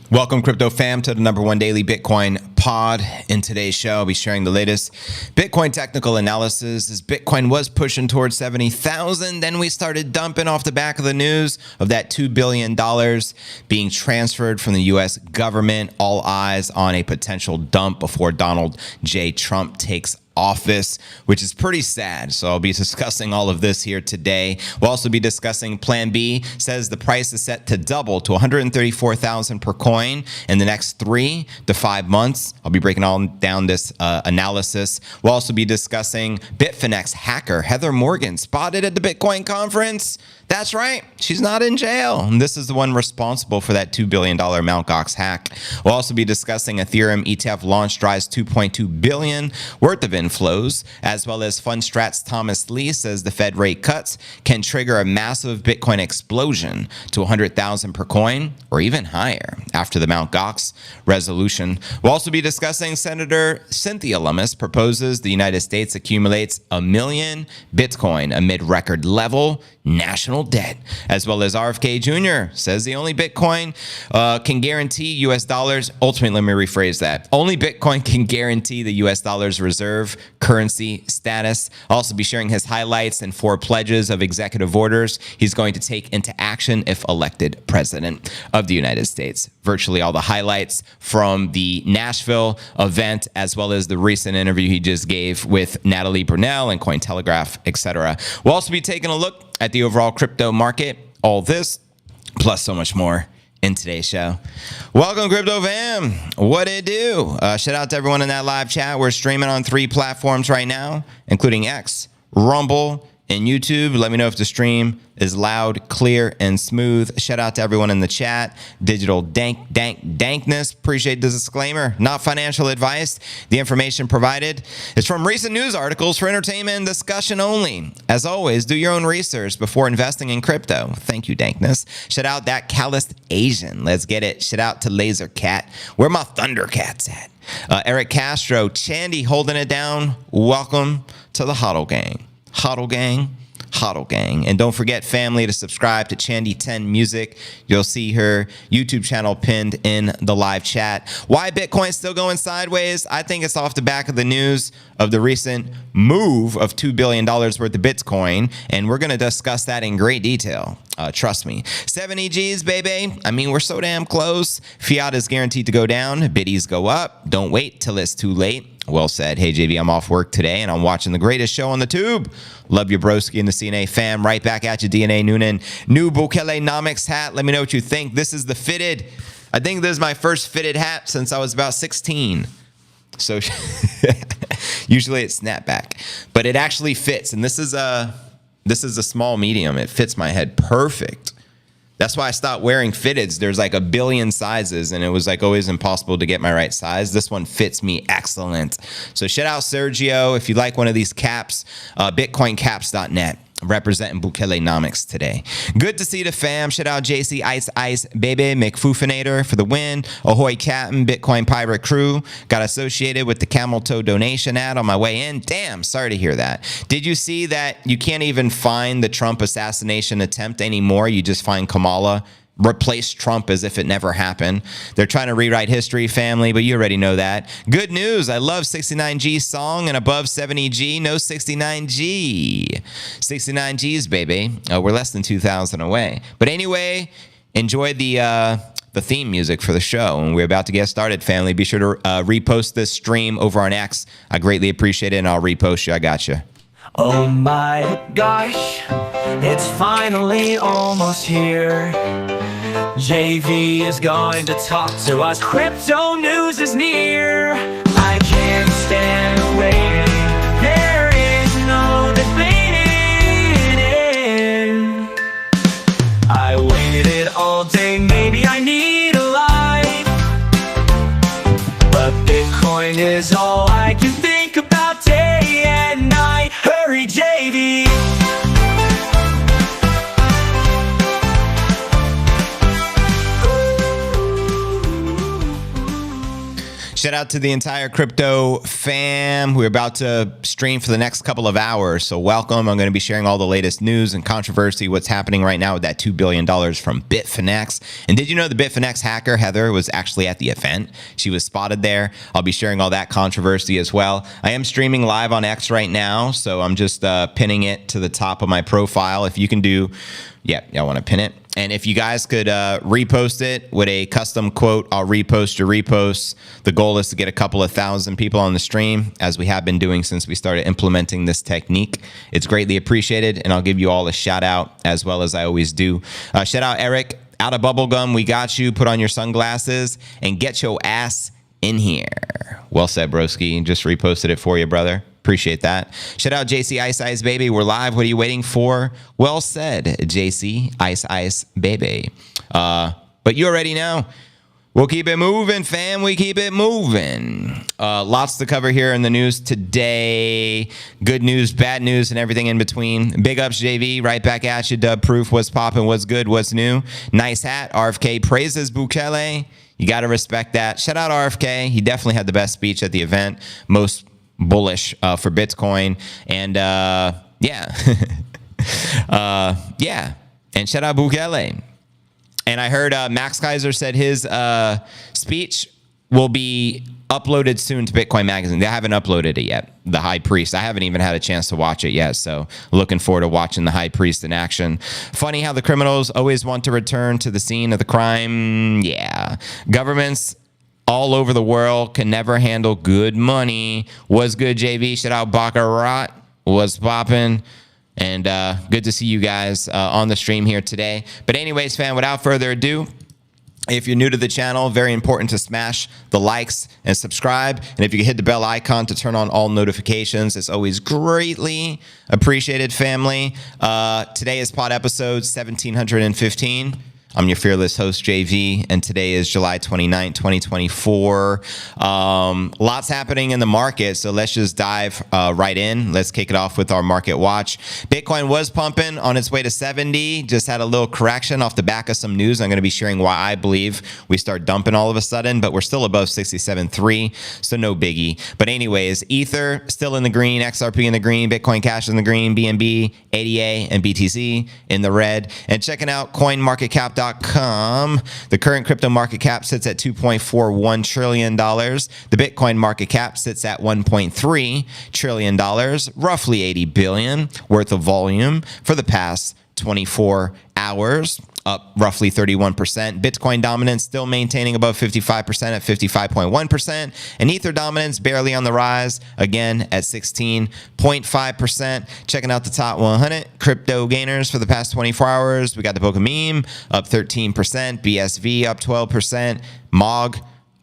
Welcome, crypto fam, to the #1 daily Bitcoin pod. In today's show, I'll be sharing the latest Bitcoin technical analysis as Bitcoin was pushing towards 70,000. Then we started dumping off the back of the news of that $2 billion being transferred from the U.S. government. All eyes on a potential dump before Donald J. Trump takes office, which is pretty sad. So I'll be discussing all of this here today. We'll also be discussing Plan B. Says the price is set to double to 134,000 per coin in the next 3 to 5 months. I'll be breaking all down this analysis. We'll also be discussing Bitfinex hacker Heather Morgan spotted at the Bitcoin conference. That's right, she's not in jail. And this is the one responsible for that $2 billion Mt. Gox hack. We'll also be discussing Ethereum ETF launch drives $2.2 billion worth of inflows, as well as Fundstrat's Thomas Lee says the Fed rate cuts can trigger a massive Bitcoin explosion to 100,000 per coin or even higher after the Mt. Gox resolution. We'll also be discussing Senator Cynthia Lummis proposes the United States accumulates 1 million Bitcoin amid record level national debt, as well as RFK Jr. says the only Bitcoin can guarantee US dollars. Ultimately, let me rephrase that. Only Bitcoin can guarantee the US dollar's reserve currency status. I'll also be sharing his highlights and 4 pledges of executive orders he's going to take into action if elected president of the United States. Virtually all the highlights from the Nashville event, as well as the recent interview he just gave with Natalie Brunell and Cointelegraph, etc. We'll also be taking a look at the overall crypto market. All this, plus so much more in today's show. Welcome, crypto fam. What it do? Shout out to everyone in that live chat. We're streaming on 3 platforms right now, including X, Rumble, and YouTube. Let me know if the stream is loud, clear, and smooth. Shout out to everyone in the chat. Digital dankness. Appreciate the disclaimer. Not financial advice. The information provided is from recent news articles for entertainment and discussion only. As always, do your own research before investing in crypto. Thank you, dankness. Shout out that calloused Asian. Let's get it. Shout out to Laser Cat. Where my Thundercats at? Eric Castro, Chandy holding it down. Welcome to the HODL Gang. HODL Gang. HODL Gang. And don't forget, family, to subscribe to Chandy 10 Music. You'll see her YouTube channel pinned in the live chat. Why Bitcoin's still going sideways? I think it's off the back of the news of the recent move of $2 billion worth of Bitcoin, and we're going to discuss that in great detail. Trust me. 70 G's, baby. I mean, we're so damn close. Fiat is guaranteed to go down. Biddies go up. Don't wait till it's too late. Well said. Hey, JV, I'm off work today, and I'm watching the greatest show on the tube. Love your broski and the CNA fam. Right back at you, DNA Noonan. New Bukele-nomics hat. Let me know what you think. This is the fitted. I think this is my first fitted hat since I was about 16. So usually it's snapback, but it actually fits. And this is a small medium. It fits my head perfect. That's why I stopped wearing fitteds. There's like a billion sizes, and it was like always impossible to get my right size. This one fits me excellent. So shout out Sergio. If you like one of these caps, bitcoincaps.net. Representing Bukele-nomics today. Good to see the fam. Shout out JC Ice Baby McFoofinator for the win. Ahoy Captain Bitcoin Pirate Crew. Got associated with the camel toe donation ad on my way in. Damn, sorry to hear that. Did you see that you can't even find the Trump assassination attempt anymore? You just find Kamala. Replace Trump as if it never happened. They're trying to rewrite history, family, but you already know that. Good news. I love 69G song and above 70G, no 69G. 69Gs, baby. We're less than 2,000 away. But anyway, enjoy the theme music for the show, and we're about to get started, family. Be sure to repost this stream over on X. I greatly appreciate it, and I'll repost you. I got you. Oh my gosh, it's finally almost here. JV is going to talk to us. Crypto news is near. I can't stand waiting. There is no debating. I waited all day, maybe I need a life, but Bitcoin is all I can think about day and night. Hurry, JV. Shout out to the entire crypto fam. We're about to stream for the next couple of hours. So welcome. I'm going to be sharing all the latest news and controversy, what's happening right now with that $2 billion from Bitfinex. And did you know the Bitfinex hacker, Heather, was actually at the event? She was spotted there. I'll be sharing all that controversy as well. I am streaming live on X right now. So I'm just pinning it to the top of my profile. If you can do, yeah, I want to pin it. And if you guys could repost it with a custom quote, I'll repost your reposts. The goal is to get a couple of thousand people on the stream, as we have been doing since we started implementing this technique. It's greatly appreciated, and I'll give you all a shout out as well as I always do. Shout out Eric, out of bubblegum. We got you. Put on your sunglasses and get your ass in here. Well said, broski. Just reposted it for you, brother. Appreciate that. Shout out JC Ice Ice Baby. We're live. What are you waiting for? Well said, JC Ice Ice Baby. But you already know. We'll keep it moving, fam. We keep it moving. Lots to cover here in the news today. Good news, bad news, and everything in between. Big ups, JV. Right back at you. Dub proof. What's popping? What's good? What's new? Nice hat. RFK praises Bukele. You got to respect that. Shout out RFK. He definitely had the best speech at the event. Most bullish for Bitcoin. And yeah. Yeah. And shout out Bukele. And I heard Max Kaiser said his speech will be uploaded soon to Bitcoin Magazine. They haven't uploaded it yet. The High Priest. I haven't even had a chance to watch it yet. So looking forward to watching the High Priest in action. Funny how the criminals always want to return to the scene of the crime. Yeah. Governments all over the world can never handle good money. What's good, JV? Shout out Baccarat. What's poppin'? And good to see you guys on the stream here today. But anyways, fam, without further ado, if you're new to the channel, very important to smash the likes and subscribe. And if you can hit the bell icon to turn on all notifications, it's always greatly appreciated, family. Today is pod episode 1715. I'm your fearless host, JV, and today is July 29, 2024. Lots happening in the market, so let's just dive right in. Let's kick it off with our market watch. Bitcoin was pumping on its way to 70, just had a little correction off the back of some news. I'm going to be sharing why I believe we start dumping all of a sudden, but we're still above 67.3, so no biggie. But anyways, Ether still in the green, XRP in the green, Bitcoin Cash in the green, BNB, ADA, and BTC in the red. And checking out CoinMarketCap.com. The current crypto market cap sits at $2.41 trillion. The Bitcoin market cap sits at $1.3 trillion, roughly 80 billion worth of volume for the past 24 hours, up roughly 31%. Bitcoin dominance still maintaining above 55% at 55.1%. And Ether dominance barely on the rise, again at 16.5%. Checking out the top 100 crypto gainers for the past 24 hours. We got the Boca Meme up 13%, BSV up 12%, MOG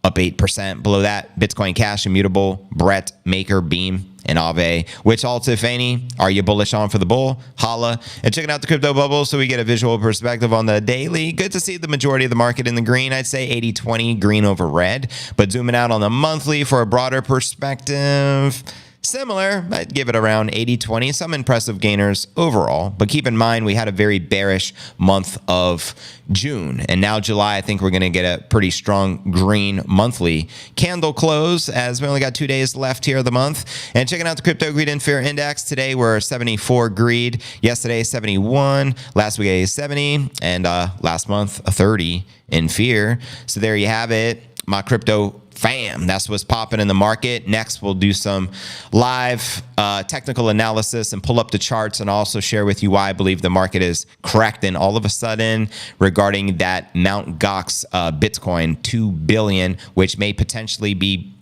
up 8%. Below that, Bitcoin Cash, Immutable, Brett, Maker, Beam, and Aave. Which alt, if any, are you bullish on for the bull? Holla. And checking out the crypto bubble so we get a visual perspective on the daily. Good to see the majority of the market in the green. I'd say 80-20, green over red. But zooming out on the monthly for a broader perspective, similar. I'd give it around 80-20. Some impressive gainers overall. But keep in mind, we had a very bearish month of June. And now July, I think we're going to get a pretty strong green monthly candle close, as we only got 2 days left here of the month. And checking out the Crypto Greed and Fear Index. Today, we're 74 greed. Yesterday, 71. Last week, a 70. And last month, a 30 in fear. So there you have it. My crypto fam, that's what's popping in the market. Next, we'll do some live technical analysis and pull up the charts, and also share with you why I believe the market is correcting all of a sudden regarding that Mt. Gox Bitcoin 2 billion, which may potentially be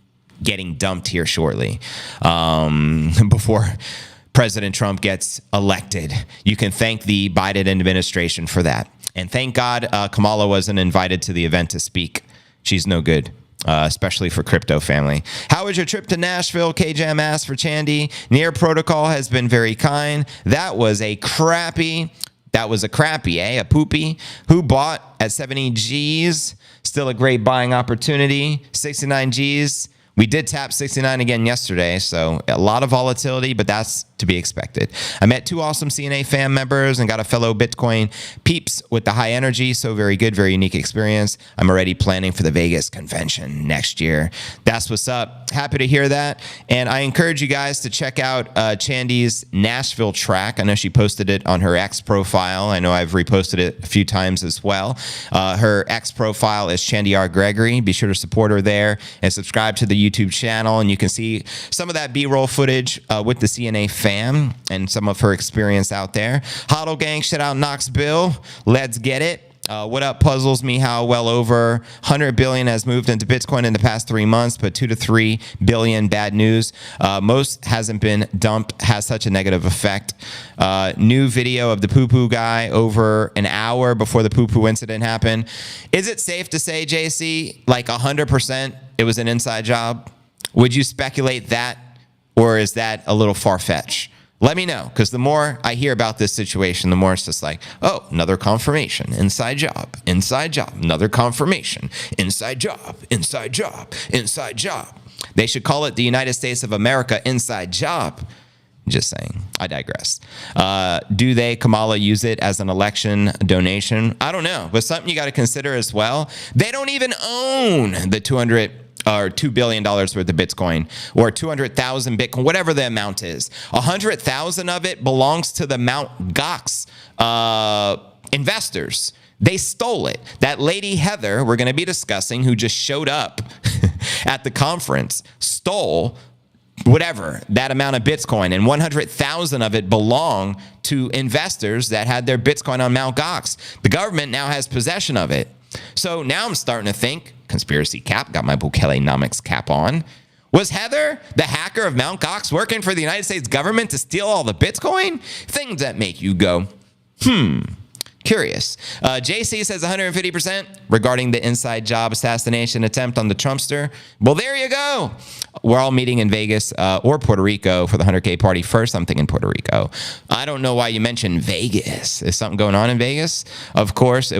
getting dumped here shortly before President Trump gets elected. You can thank the Biden administration for that. And thank God Kamala wasn't invited to the event to speak. She's no good. Especially for crypto family. How was your trip to Nashville? KJam asked for Chandy. Near Protocol has been very kind. That was a crappy, a poopy. Who bought at 70 G's? Still a great buying opportunity. 69 G's. We did tap 69 again yesterday, so a lot of volatility, but that's to be expected. I met 2 awesome CNA fam members and got a fellow Bitcoin peeps with the high energy. So very good, very unique experience. I'm already planning for the Vegas convention next year. That's what's up. Happy to hear that. And I encourage you guys to check out Chandy's Nashville track. I know she posted it on her X profile. I know I've reposted it a few times as well. Her X profile is Chandy R. Gregory. Be sure to support her there and subscribe to the YouTube channel. And you can see some of that B-roll footage with the CNA fam and some of her experience out there. Hodl gang, shout out Knoxville. Let's get it. What up puzzles me how well over 100 billion has moved into Bitcoin in the past 3 months, but 2 to 3 billion bad news. Most hasn't been dumped, has such a negative effect. New video of the poo-poo guy over an hour before the poo-poo incident happened. Is it safe to say, JC, like 100% it was an inside job? Would you speculate that, or is that a little far-fetched? Let me know, because the more I hear about this situation, the more it's just like, oh, another confirmation, inside job, another confirmation, inside job, inside job, inside job. They should call it the United States of America inside job. Just saying. I digress. Do they, Kamala, use it as an election donation? I don't know, but something you got to consider as well. They don't even own the $2 billion worth of Bitcoin, or 200,000 Bitcoin, whatever the amount is. 100,000 of it belongs to the Mt. Gox investors. They stole it. That lady Heather, we're going to be discussing, who just showed up at the conference, stole whatever, that amount of Bitcoin, and 100,000 of it belong to investors that had their Bitcoin on Mt. Gox. The government now has possession of it. So now I'm starting to think, conspiracy cap, got my Bukelenomics cap on. Was Heather, the hacker of Mt. Gox, working for the United States government to steal all the Bitcoin? Things that make you go, curious. JC says 150% regarding the inside job assassination attempt on the Trumpster. Well, there you go. We're all meeting in Vegas or Puerto Rico for the 100K party first. I'm thinking Puerto Rico. I don't know why you mentioned Vegas. Is something going on in Vegas? Of course, it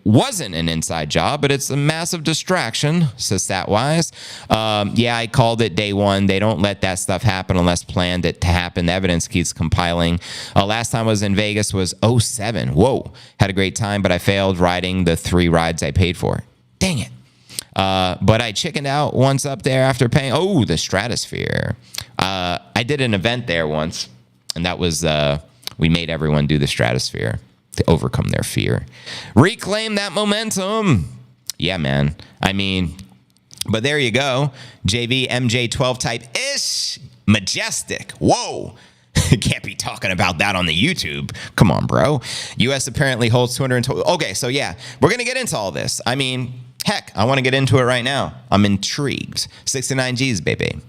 wasn't an inside job, but it's a massive distraction, says StatWise. Yeah, I called it day one. They don't let that stuff happen unless planned it to happen. The evidence keeps compiling. Last time I was in Vegas was 07. Whoa. Had a great time, but I failed riding the 3 rides I paid for. Dang it. But I chickened out once up there after paying. Oh, the Stratosphere. I did an event there once, and that was, we made everyone do the Stratosphere to overcome their fear. Reclaim that momentum. Yeah, man. I mean, but there you go. JV MJ12 type-ish. Majestic. Whoa. Can't be talking about that on the YouTube. Come on, bro. US apparently holds 220. Okay, so yeah, we're going to get into all this. I mean, heck, I want to get into it right now. I'm intrigued. 69 G's, baby.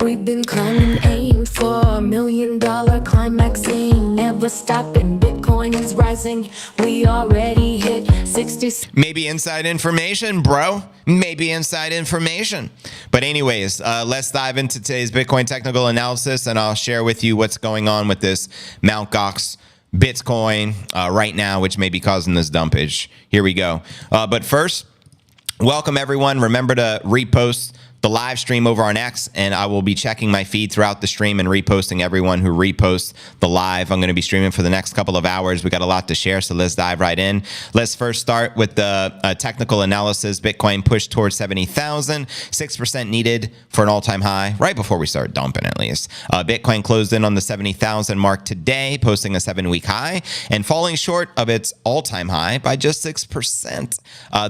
We've been climbing, aim for $1 million climaxing, never stopping. Bitcoin is rising. We already hit 60. Maybe inside information, bro. Maybe inside information. But anyways, let's dive into today's Bitcoin technical analysis, and I'll share with you what's going on with this Mt. Gox Bitcoin right now, which may be causing this dumpage. Here we go. But first, welcome everyone. Remember to repost the live stream over on X, and I will be checking my feed throughout the stream and reposting everyone who reposts the live. I'm going to be streaming for the next couple of hours. We got a lot to share, so let's dive right in. Let's first start with the technical analysis. Bitcoin pushed towards 70,000, 6% needed for an all-time high, right before we start dumping at least. Bitcoin closed in on the 70,000 mark today, posting a 7-week high and falling short of its all-time high by just 6%.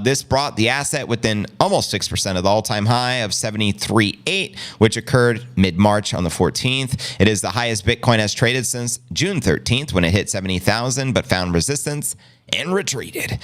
This brought the asset within almost 6% of the all-time high of 73.8, which occurred mid-March on the 14th. It is the highest Bitcoin has traded since June 13th, when it hit 70,000, but found resistance and retreated.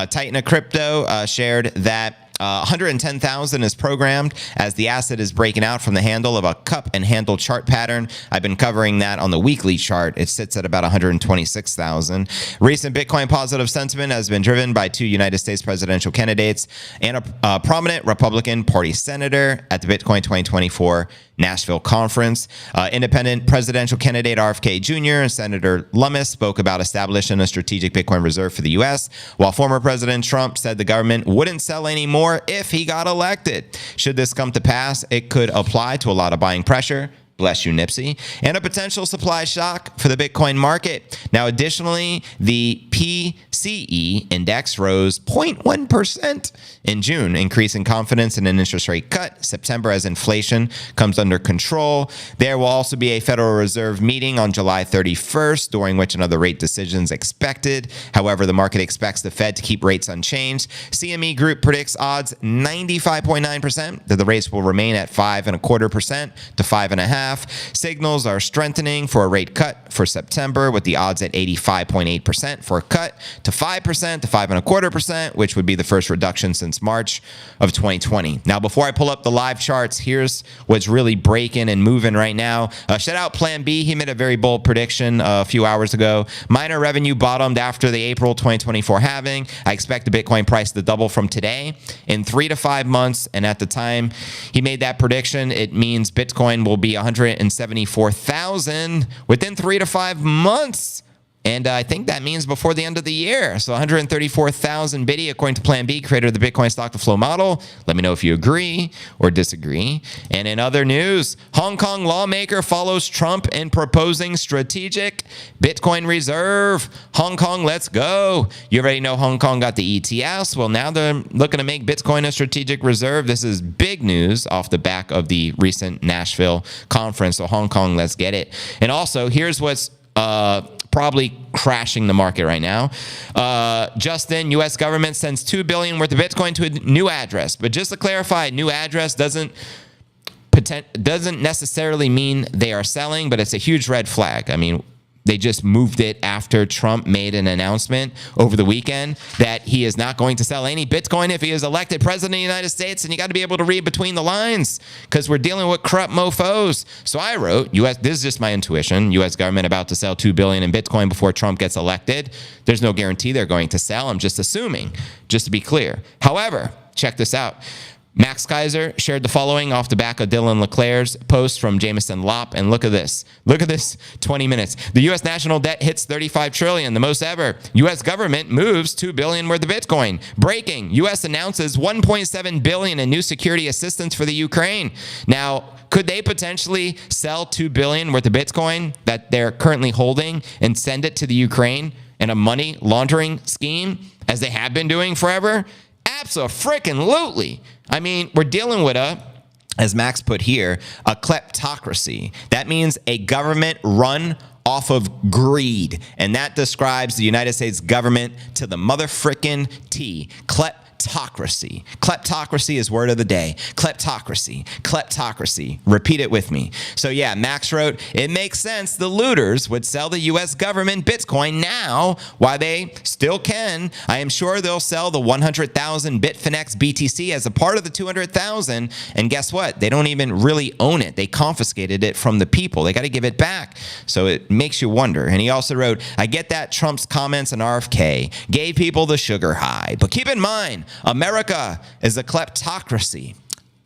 Titan Crypto shared that 110,000 is programmed as the asset is breaking out from the handle of a cup and handle chart pattern. I've been covering that on the weekly chart. It sits at about 126,000. Recent Bitcoin positive sentiment has been driven by 2 United States presidential candidates and a prominent Republican Party senator at the Bitcoin 2024 Nashville conference. Independent presidential candidate RFK Jr. and Senator Lummis spoke about establishing a strategic Bitcoin reserve for the U.S., while former President Trump said the government wouldn't sell any more more if he got elected. Should this come to pass, it could apply to a lot of buying pressure. Bless you, Nipsey. And a potential supply shock for the Bitcoin market. Now, additionally, the PCE index rose 0.1% in June, increasing confidence in an interest rate cut. September, as inflation comes under control. There will also be a Federal Reserve meeting on July 31st, during which another rate decision is expected. However, the market expects the Fed to keep rates unchanged. CME Group predicts odds 95.9% that the rates will remain at 5.25% to 5.5%. Signals are strengthening for a rate cut for September, with the odds at 85.8% for a cut to 5% to 5.25%, which would be the first reduction since March of 2020. Now, before I pull up the live charts, here's what's really breaking and moving right now. Shout out Plan B. He made a very bold prediction a few hours ago. Miner revenue bottomed after the April 2024 halving. I expect the Bitcoin price to double from today in 3 to 5 months. And at the time he made that prediction, it means Bitcoin will be 174,000 within 3 to 5 months. And I think that means before the end of the year. So 134,000 Biddy, according to Plan B, creator of the Bitcoin stock to flow model. Let me know if you agree or disagree. And in other news, Hong Kong lawmaker follows Trump in proposing strategic Bitcoin reserve. Hong Kong, let's go. You already know Hong Kong got the ETFs. Well, now they're looking to make Bitcoin a strategic reserve. This is big news off the back of the recent Nashville conference. So Hong Kong, let's get it. And also, here's what's probably crashing the market right now. Justin, U.S. government sends $2 billion worth of Bitcoin to a new address. But just to clarify, new address doesn't necessarily mean they are selling, but it's a huge red flag. I mean, they just moved it after Trump made an announcement over the weekend that he is not going to sell any Bitcoin if he is elected president of the United States. And you got to be able to read between the lines because we're dealing with corrupt mofos. So I wrote, this is just my intuition, U.S. government about to sell $2 billion in Bitcoin before Trump gets elected. There's no guarantee they're going to sell. I'm just assuming, just to be clear. However, check this out. Max Kaiser shared the following off the back of Dylan LeClaire's post from Jameson Lopp. And look at this. Look at this 20 minutes. The U.S. national debt hits $35 trillion, the most ever. U.S. government moves $2 billion worth of Bitcoin. Breaking. U.S. announces $1.7 billion in new security assistance for the Ukraine. Now, could they potentially sell $2 billion worth of Bitcoin that they're currently holding and send it to the Ukraine in a money laundering scheme as they have been doing forever? Abso-freaking-lutely. I mean, we're dealing with as Max put here, a kleptocracy. That means a government run off of greed. And that describes the United States government to the mother-frickin' T. Kleptocracy. Kleptocracy is word of the day. Kleptocracy. Kleptocracy. Repeat it with me. So yeah, Max wrote, it makes sense the looters would sell the U.S. government Bitcoin now while they still can. I am sure they'll sell the 100,000 Bitfinex BTC as a part of the 200,000. And guess what? They don't even really own it. They confiscated it from the people. They got to give it back. So it makes you wonder. And he also wrote, I get that Trump's comments on RFK gave people the sugar high. But keep in mind, America is a kleptocracy.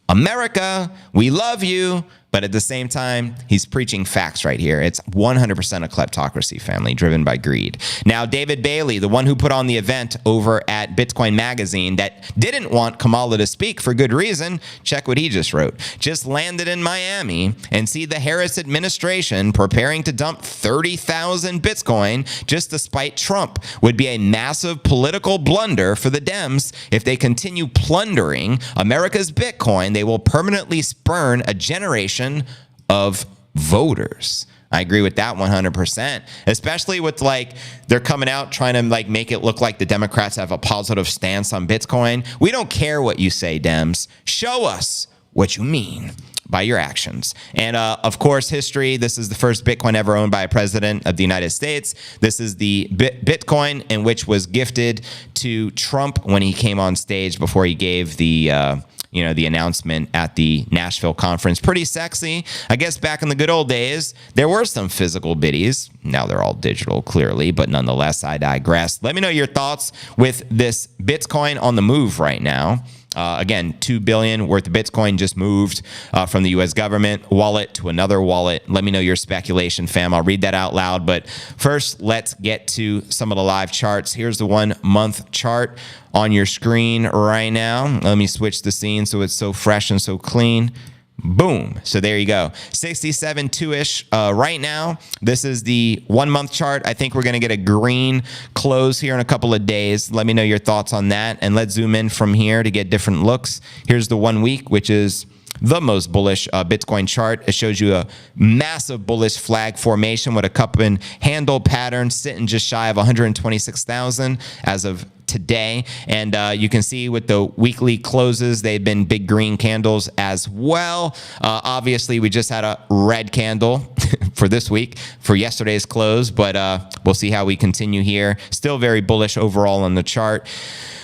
America, we love you. But at the same time, he's preaching facts right here. It's 100% a kleptocracy, family, driven by greed. Now, David Bailey, the one who put on the event over at Bitcoin Magazine that didn't want Kamala to speak for good reason, check what he just wrote. Just landed in Miami and see the Harris administration preparing to dump 30,000 Bitcoin just to spite Trump. Would be a massive political blunder for the Dems. If they continue plundering America's Bitcoin, they will permanently spurn a generation of voters. I agree with that 100%, especially with they're coming out trying to make it look like the Democrats have a positive stance on Bitcoin. We don't care what you say, Dems. Show us what you mean by your actions. And of course, history. This is the first Bitcoin ever owned by a president of the United States. This is the Bitcoin in which was gifted to Trump when he came on stage before he gave the the announcement at the Nashville conference. Pretty sexy. I guess back in the good old days, there were some physical biddies. Now they're all digital, clearly, but nonetheless, I digress. Let me know your thoughts with this Bitcoin on the move right now. Again, $2 billion worth of Bitcoin just moved from the U.S. government wallet to another wallet. Let me know your speculation, fam. I'll read that out loud. But first, let's get to some of the live charts. Here's the 1 month chart on your screen right now. Let me switch the scene so it's so fresh and so clean. Boom. So there you go. 67.2-ish right now. This is the 1 month chart. I think we're going to get a green close here in a couple of days. Let me know your thoughts on that. And let's zoom in from here to get different looks. Here's the 1 week, which is the most bullish Bitcoin chart. It shows you a massive bullish flag formation with a cup and handle pattern sitting just shy of 126,000 as of today. And you can see with the weekly closes, they've been big green candles as well. Obviously, we just had a red candle for this week for yesterday's close, but we'll see how we continue here. Still very bullish overall on the chart.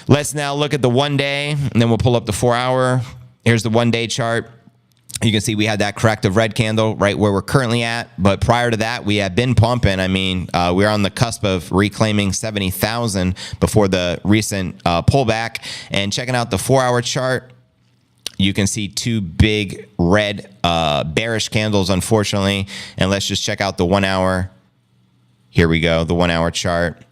Let's now look at the 1 day, and then we'll pull up the 4 hour. Here's the 1 day chart. You can see we had that corrective red candle right where we're currently at. But prior to that, we had been pumping. I mean, we're on the cusp of reclaiming 70,000 before the recent pullback. And checking out the 4 hour chart, you can see two big red bearish candles, unfortunately. And let's just check out the 1 hour. Here we go, the 1 hour chart.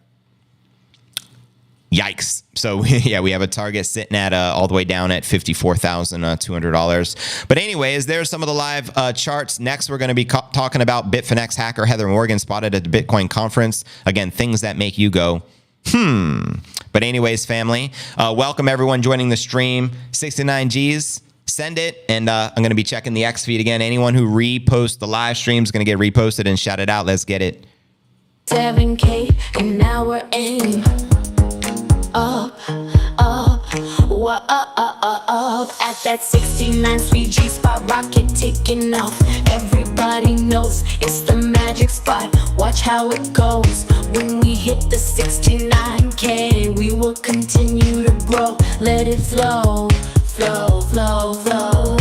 Yikes. So yeah, we have a target sitting at all the way down at $54,200. But anyways, there's some of the live charts. Next, we're going to be talking about Bitfinex hacker Heather Morgan spotted at the Bitcoin conference. Again, things that make you go, But anyways, family, welcome everyone joining the stream. 69 G's. Send it, and I'm going to be checking the X feed again. Anyone who reposts the live stream is going to get reposted and shout it out. Let's get it. 7K, and now we're aim up, at that 69 speed G spot, rocket taking off. Everybody knows it's the magic spot. Watch how it goes when we hit the 69K. We will continue to grow. Let it flow, flow, flow, flow.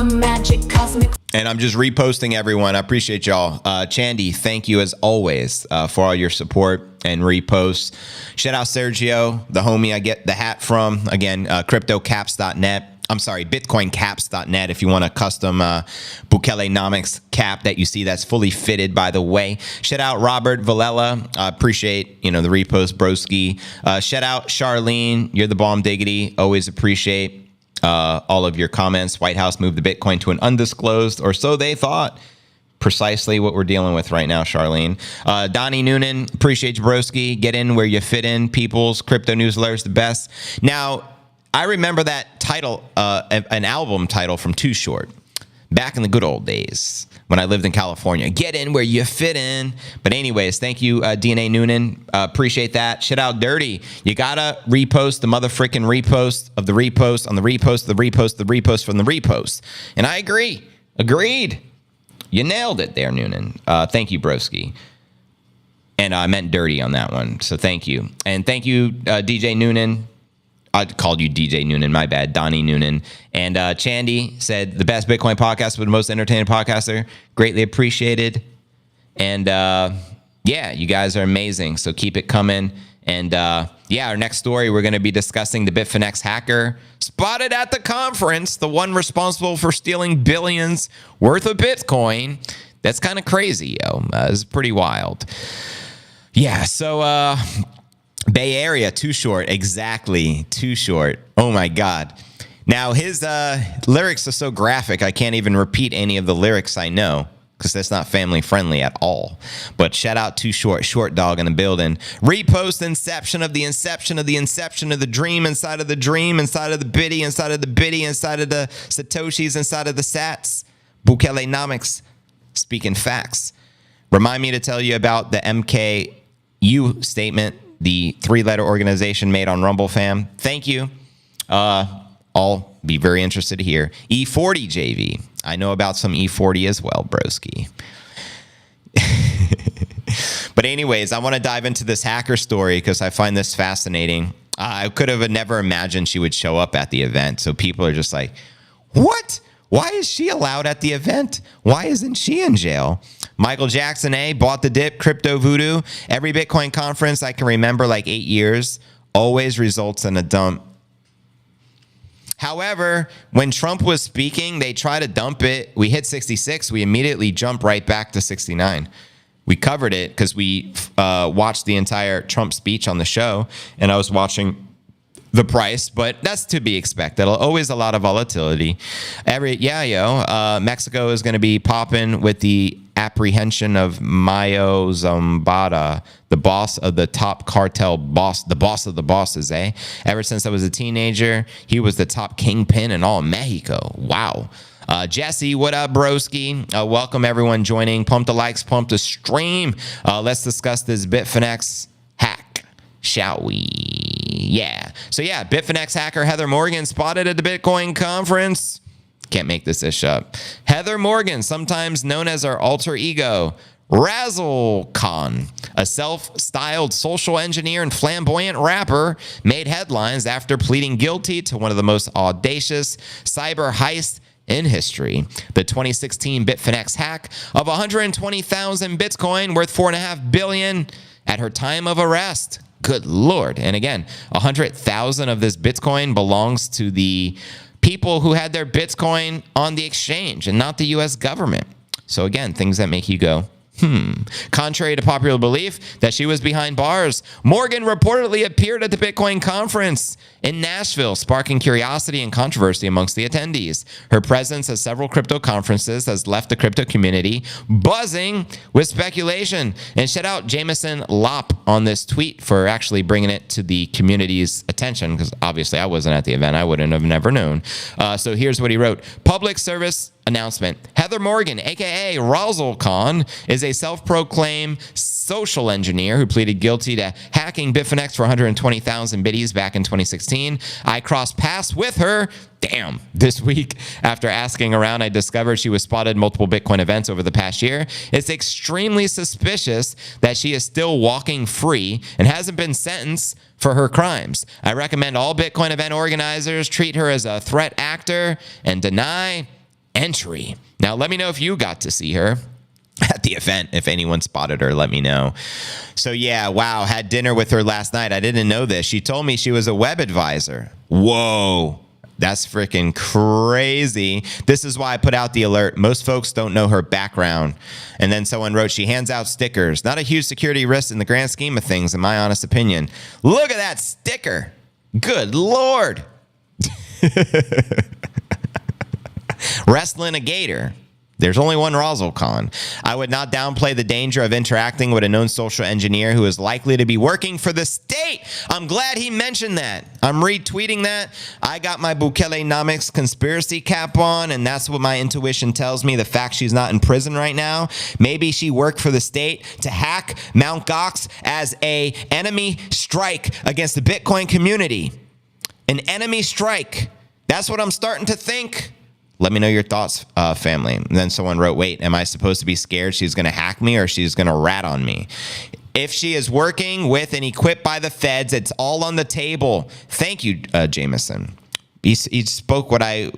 Magic cosmic. And I'm just reposting everyone. I appreciate y'all. Chandy, thank you as always for all your support and reposts. Shout out Sergio, the homie I get the hat from. Again, cryptocaps.net. I'm sorry, bitcoincaps.net if you want a custom Bukelenomics cap that you see that's fully fitted, by the way. Shout out Robert Valella. Appreciate, the repost, broski. Shout out Charlene. You're the bomb diggity. Always appreciate all of your comments. White House moved the Bitcoin to an undisclosed, or so they thought. Precisely what we're dealing with right now, Charlene. Donnie Noonan, appreciate you, broski. Get in where you fit in, people's crypto newsletters, the best. Now, I remember that title, an album title from Too Short, back in the good old days when I lived in California. Get in where you fit in. But anyways, thank you, DNA Noonan. Appreciate that. Shit out dirty. You gotta repost the motherfucking repost of the repost on the repost, the repost, the repost from the repost. And I agree. Agreed. You nailed it there, Noonan. Thank you, broski. And I meant dirty on that one. So thank you. And thank you, DJ Noonan. I called you DJ Noonan, my bad, Donnie Noonan. And Chandy said, the best Bitcoin podcast with the most entertaining podcaster. Greatly appreciated. And yeah, you guys are amazing. So keep it coming. And yeah, our next story, we're going to be discussing the Bitfinex hacker spotted at the conference, the one responsible for stealing billions worth of Bitcoin. That's kind of crazy, yo. It's pretty wild. Yeah, so Bay Area, Too Short, exactly, Too Short. Oh my God. Now his lyrics are so graphic, I can't even repeat any of the lyrics I know, because that's not family friendly at all. But shout out Too Short, short dog in the building. Repost inception of the inception of the inception of the dream inside of the dream, inside of the biddy, inside of the biddy, inside of the Satoshis, inside of the sats. Bukelenomics, speaking facts. Remind me to tell you about the MKU statement, the 3-letter organization made on Rumble, fam. Thank you. I'll be very interested to hear. E40 JV. I know about some E40 as well, broski. But anyways, I want to dive into this hacker story because I find this fascinating. I could have never imagined she would show up at the event. So people are just like, what? Why is she allowed at the event? Why isn't she in jail? Michael Jackson, bought the dip, crypto voodoo. Every Bitcoin conference I can remember, like 8 years, always results in a dump. However, when Trump was speaking, they tried to dump it. We hit 66. We immediately jumped right back to 69. We covered it because we watched the entire Trump speech on the show, and I was watching the price, but that's to be expected. Always a lot of volatility. Mexico is going to be popping with the apprehension of Mayo Zambada, the boss of the top cartel boss, the boss of the bosses, eh? Ever since I was a teenager, he was the top kingpin in all of Mexico. Wow. Jesse, what up, broski? Welcome everyone joining. Pump the likes, pump the stream. Let's discuss this Bitfinex hack, shall we? Yeah. So yeah, Bitfinex hacker Heather Morgan spotted at the Bitcoin conference. Can't make this ish up. Heather Morgan, sometimes known as her alter ego, Razzle Khan, a self-styled social engineer and flamboyant rapper, made headlines after pleading guilty to one of the most audacious cyber heists in history. The 2016 Bitfinex hack of 120,000 Bitcoin worth $4.5 billion at her time of arrest. Good Lord. And again, 100,000 of this Bitcoin belongs to the people who had their Bitcoin on the exchange and not the US government. So again, things that make you go, Contrary to popular belief that she was behind bars, Morgan reportedly appeared at the Bitcoin conference in Nashville, sparking curiosity and controversy amongst the attendees. Her presence at several crypto conferences has left the crypto community buzzing with speculation. And shout out Jameson Lopp on this tweet for actually bringing it to the community's attention, because obviously I wasn't at the event. I wouldn't have never known. So here's what he wrote. Public service announcement. Heather Morgan, aka Razzle Khan, is a self-proclaimed social engineer who pleaded guilty to hacking Bitfinex for 120,000 biddies back in 2016. I crossed paths with her, this week. After asking around, I discovered she was spotted at multiple Bitcoin events over the past year. It's extremely suspicious that she is still walking free and hasn't been sentenced for her crimes. I recommend all Bitcoin event organizers treat her as a threat actor and deny entry. Now, let me know if you got to see her at the event. If anyone spotted her, let me know. So yeah, wow, had dinner with her last night. I didn't know this. She told me she was a web advisor. Whoa, that's freaking crazy. This is why I put out the alert. Most folks don't know her background. And then someone wrote, she hands out stickers. Not a huge security risk in the grand scheme of things, in my honest opinion. Look at that sticker. Good Lord. Wrestling a gator. There's only one Razzle Khan. I would not downplay the danger of interacting with a known social engineer who is likely to be working for the state. I'm glad he mentioned that. I'm retweeting that. I got my Bukelenomics conspiracy cap on, and that's what my intuition tells me. The fact she's not in prison right now. Maybe she worked for the state to hack Mt. Gox as a enemy strike against the Bitcoin community. An enemy strike. That's what I'm starting to think. Let me know your thoughts, family. And then someone wrote, wait, am I supposed to be scared she's going to hack me or she's going to rat on me? If she is working with and equipped by the feds, it's all on the table. Thank you, Jameson. He spoke what I,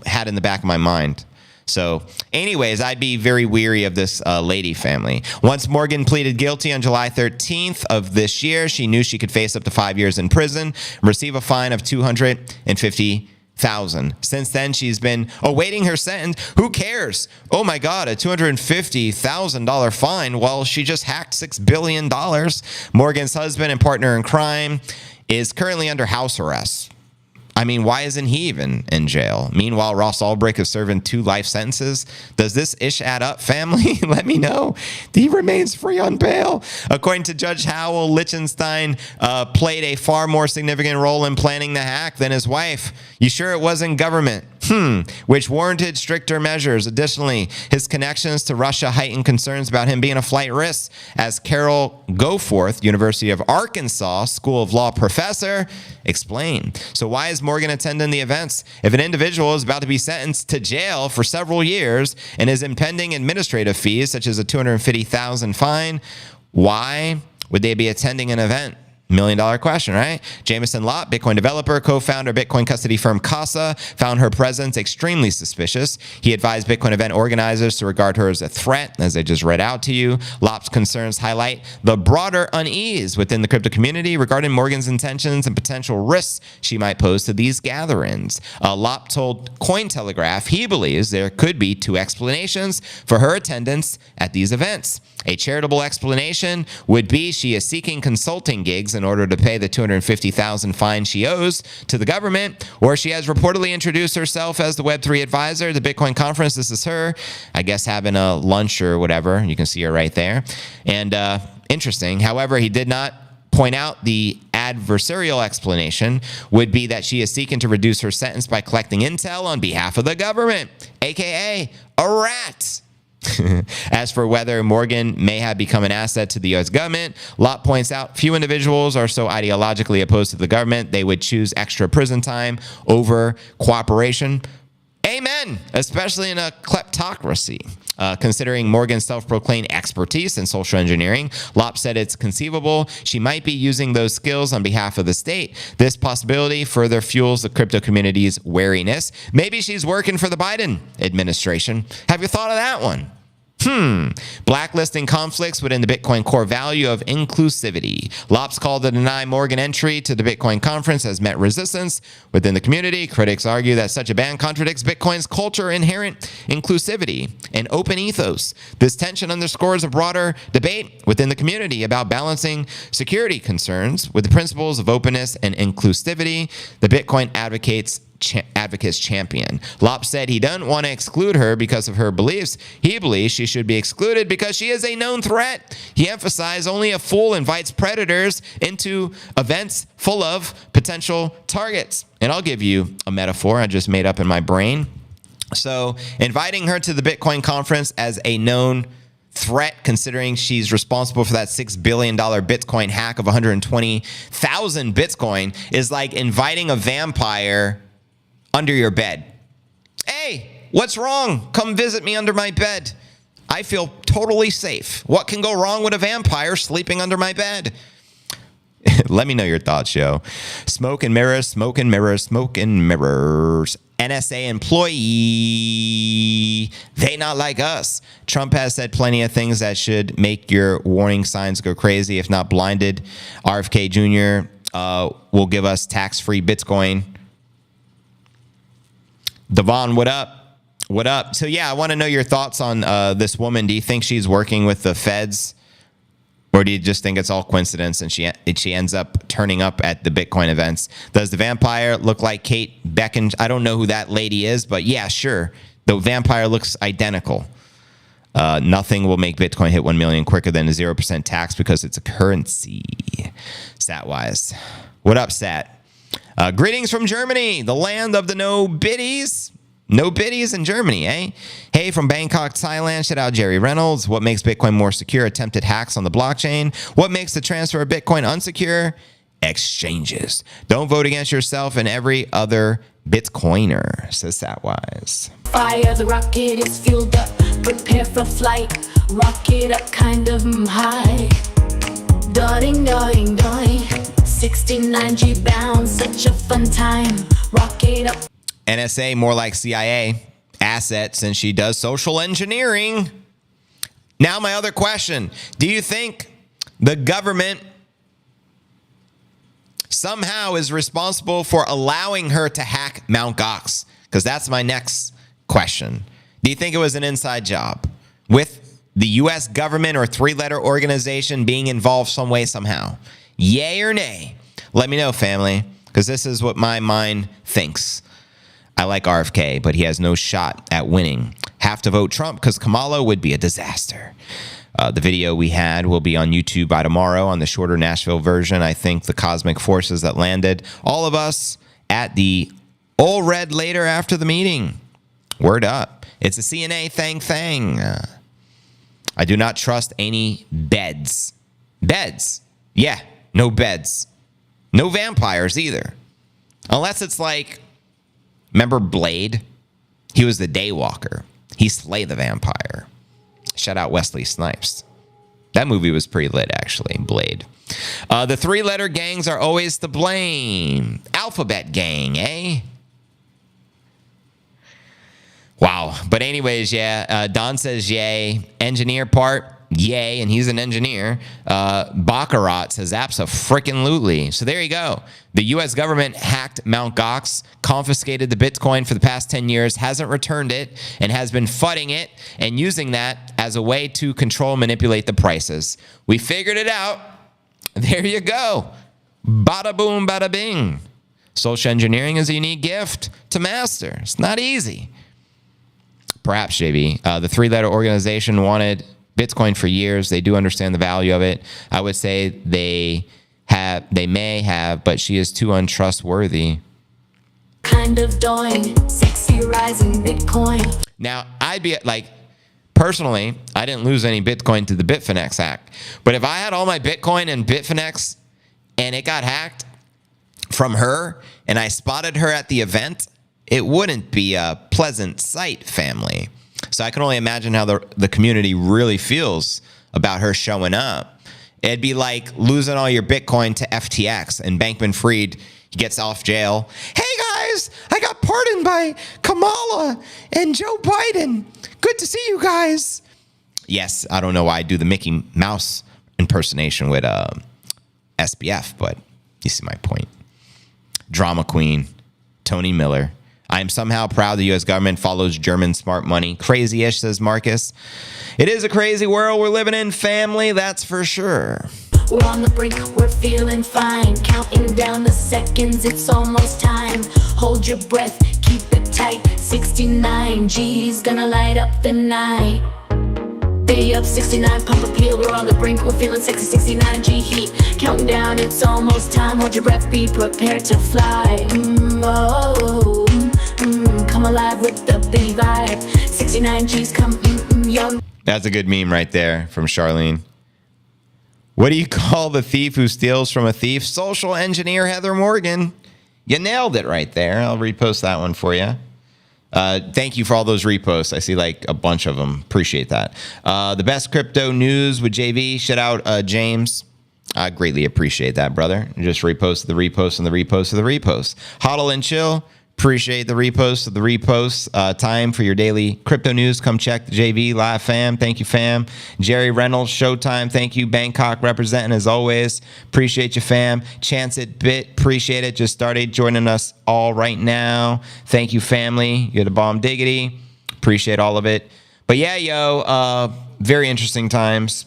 had in the back of my mind. So anyways, I'd be very weary of this lady, family. Once Morgan pleaded guilty on July 13th of this year, she knew she could face up to 5 years in prison and receive a fine of $250,000. Since then, she's been awaiting her sentence. Who cares? Oh my God, a $250,000 fine while she just hacked $6 billion. Morgan's husband and partner in crime is currently under house arrest. I mean, why isn't he even in jail? Meanwhile, Ross Ulbricht is serving 2 life sentences. Does this ish add up, family? Let me know. He remains free on bail. According to Judge Howell, Lichtenstein played a far more significant role in planning the hack than his wife. You sure it wasn't government? Which warranted stricter measures. Additionally, his connections to Russia heightened concerns about him being a flight risk, as Carol Goforth, University of Arkansas School of Law professor, explained. So why is Morgan attending the events? If an individual is about to be sentenced to jail for several years and is impending administrative fees, such as a $250,000 fine, why would they be attending an event? Million-dollar question, right? Jameson Lopp, Bitcoin developer, co-founder, Bitcoin custody firm Casa, found her presence extremely suspicious. He advised Bitcoin event organizers to regard her as a threat, as I just read out to you. Lopp's concerns highlight the broader unease within the crypto community regarding Morgan's intentions and potential risks she might pose to these gatherings. Lopp told Cointelegraph he believes there could be two explanations for her attendance at these events. A charitable explanation would be she is seeking consulting gigs in order to pay the $250,000 fine she owes to the government, or she has reportedly introduced herself as the Web3 advisor at the Bitcoin conference. This is her, I guess, having a lunch or whatever. You can see her right there. And interesting. However, he did not point out the adversarial explanation would be that she is seeking to reduce her sentence by collecting intel on behalf of the government, aka a rat. As for whether Morgan may have become an asset to the U.S. government, Lopp points out few individuals are so ideologically opposed to the government they would choose extra prison time over cooperation. Amen, especially in a kleptocracy. Considering Morgan's self-proclaimed expertise in social engineering, Lopp said it's conceivable she might be using those skills on behalf of the state. This possibility further fuels the crypto community's wariness. Maybe she's working for the Biden administration. Have you thought of that one? Blacklisting conflicts within the Bitcoin core value of inclusivity. Lopp's call to deny Morgan entry to the Bitcoin conference has met resistance within the community. Critics argue that such a ban contradicts Bitcoin's culture inherent inclusivity and open ethos. This tension underscores a broader debate within the community about balancing security concerns with the principles of openness and inclusivity. The Bitcoin advocates champion. Lopp said he doesn't want to exclude her because of her beliefs. He believes she should be excluded because she is a known threat. He emphasized only a fool invites predators into events full of potential targets. And I'll give you a metaphor I just made up in my brain. So inviting her to the Bitcoin conference as a known threat, considering she's responsible for that $6 billion Bitcoin hack of 120,000 Bitcoin, is like inviting a vampire under your bed. Hey, what's wrong? Come visit me under my bed. I feel totally safe. What can go wrong with a vampire sleeping under my bed? Let me know your thoughts, yo. Smoke and mirrors, smoke and mirrors, smoke and mirrors. NSA employee, they not like us. Trump has said plenty of things that should make your warning signs go crazy, if not blinded. RFK Jr. Will give us tax-free Bitcoin. Devon, what up? What up? So, yeah, I want to know your thoughts on this woman. Do you think she's working with the feds? Or do you just think it's all coincidence and she ends up turning up at the Bitcoin events? Does the vampire look like Kate Beckinsale? I don't know who that lady is, but yeah, sure. The vampire looks identical. Nothing will make Bitcoin hit 1 million quicker than a 0% tax because it's a currency. Sat-wise. What up, Sat? Greetings from Germany, the land of the no biddies. No biddies in Germany, eh? Hey, from Bangkok, Thailand. Shout out Jerry Reynolds. What makes Bitcoin more secure? Attempted hacks on the blockchain. What makes the transfer of Bitcoin unsecure? Exchanges. Don't vote against yourself and every other Bitcoiner, says Satwise. Fire, the rocket is fueled up. Prepare for flight. Rocket up kind of high. Darting, darting, darting. 69G bound, such a fun time. Rocket up. NSA, more like CIA asset, since she does social engineering. Now, my other question. Do you think the government somehow is responsible for allowing her to hack Mt. Gox? Because that's my next question. Do you think it was an inside job with the U.S. government or three-letter organization being involved some way, somehow? Yay or nay? Let me know, family, because this is what my mind thinks. I like RFK, but he has no shot at winning. Have to vote Trump because Kamala would be a disaster. The video we had will be on YouTube by tomorrow on the shorter Nashville version. I think the cosmic forces that landed all of us at the Old Red later after the meeting. Word up. It's a CNA thing. I do not trust any beds. Beds. Yeah, no beds. No vampires either. Unless it's like, remember Blade? He was the daywalker. He slayed the vampire. Shout out Wesley Snipes. That movie was pretty lit, actually, Blade. The three-letter gangs are always to blame. Alphabet gang, eh? Wow. But anyways, yeah, Don says yay. Engineer part, yay, and he's an engineer. Baccarat says abso-freaking-lutely. So there you go. The U.S. government hacked Mt. Gox, confiscated the Bitcoin for the past 10 years, hasn't returned it, and has been fudding it and using that as a way to control and manipulate the prices. We figured it out. There you go. Bada boom, bada bing. Social engineering is a unique gift to master. It's not easy. Perhaps, JB. The three-letter organization wanted Bitcoin for years. They do understand the value of it. I would say they may have, but she is too untrustworthy. Kind of doing sexy rising Bitcoin. Now, I'd be like, personally, I didn't lose any Bitcoin to the Bitfinex hack. But if I had all my Bitcoin in Bitfinex and it got hacked from her and I spotted her at the event, it wouldn't be a pleasant sight, family. So I can only imagine how the community really feels about her showing up. It'd be like losing all your Bitcoin to FTX and Bankman-Fried gets off jail. Hey guys, I got pardoned by Kamala and Joe Biden. Good to see you guys. Yes, I don't know why I do the Mickey Mouse impersonation with SBF, but you see my point. Drama queen, Tony Miller. I am somehow proud the U.S. government follows German smart money. Crazy-ish, says Marcus. It is a crazy world we're living in, family, that's for sure. We're on the brink, we're feeling fine. Counting down the seconds, it's almost time. Hold your breath, keep it tight. 69 G's gonna light up the night. Day up 69, pump appeal, we're on the brink, we're feeling sexy. 69 G heat, counting down, it's almost time. Hold your breath, be prepared to fly. Come alive with the big vibe. 69 G's come, young. That's a good meme right there from Charlene. What do you call the thief who steals from a thief? Social engineer Heather Morgan. You nailed it right there. I'll repost that one for you. Thank you for all those reposts. I see like a bunch of them. Appreciate that. The best crypto news with JV. Shout out James. I greatly appreciate that, brother. Just repost the repost and the repost of the repost. Hodl and chill. Appreciate the repost of the reposts. Time for your daily crypto news. Come check the JV live, fam. Thank you, fam. Jerry Reynolds, Showtime. Thank you. Bangkok representing as always. Appreciate you, fam. Chance It Bit. Appreciate it. Just started joining us all right now. Thank you, family. You're the bomb diggity. Appreciate all of it. But yeah, yo, very interesting times.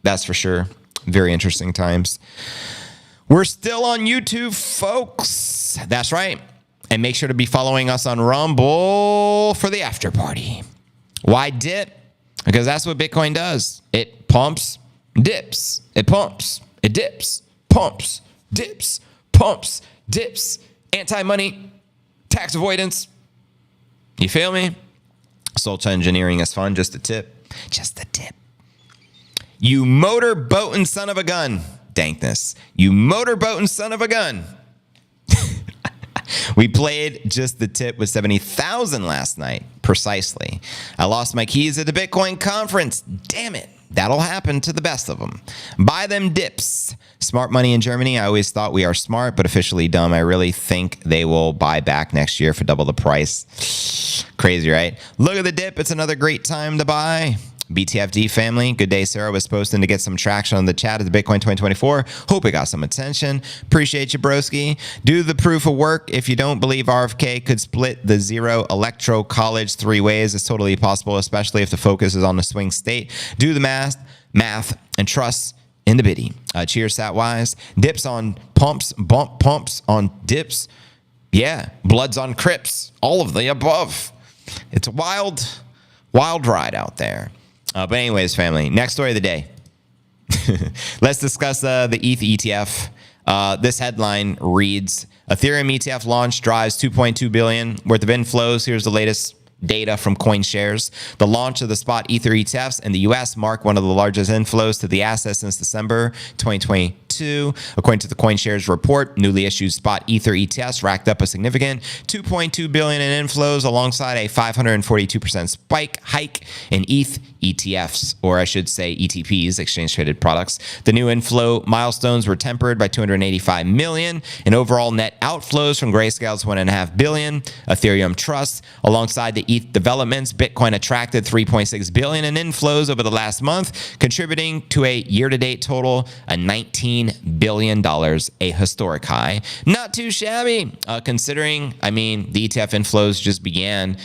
That's for sure. Very interesting times. We're still on YouTube, folks. That's right. And make sure to be following us on Rumble for the after party. Why dip? Because that's what Bitcoin does. It pumps, dips. It pumps, it dips, pumps, dips, pumps, dips. Anti-money, tax avoidance. You feel me? Social engineering is fun. Just a tip. Just a tip. You motorboating son of a gun. Dankness. You motorboating son of a gun. We played just the tip with 70,000 last night, precisely. I lost my keys at the Bitcoin conference. Damn it. That'll happen to the best of them. Buy them dips. Smart money in Germany. I always thought we are smart, but officially dumb. I really think they will buy back next year for double the price. Crazy, right? Look at the dip. It's another great time to buy. BTFD family, good day. Sarah was posting to get some traction on the chat at the Bitcoin 2024. Hope it got some attention. Appreciate you, broski. Do the proof of work. If you don't believe RFK could split the zero electro college 3 ways, it's totally possible, especially if the focus is on the swing state. Do the math, and trust in the biddy. Cheers, Satwise. Dips on pumps, bump pumps on dips. Yeah, bloods on crips. All of the above. It's a wild ride out there. But anyways, family, next story of the day. Let's discuss the ETH ETF. This headline reads, Ethereum ETF launch drives $2.2 billion worth of inflows. Here's the latest data from CoinShares. The launch of the spot Ether ETFs in the US marked one of the largest inflows to the asset since December 2022. According to the CoinShares report, newly issued spot Ether ETFs racked up a significant $2.2 billion in inflows alongside a 542% hike in ETH ETFs, or I should say ETPs, exchange traded products. The new inflow milestones were tempered by $285 million in overall net outflows from Grayscale's $1.5 billion Ethereum Trust. Alongside the ETH developments, Bitcoin attracted $3.6 billion in inflows over the last month, contributing to a year-to-date total of $19 billion, a historic high. Not too shabby, considering, the ETF inflows just began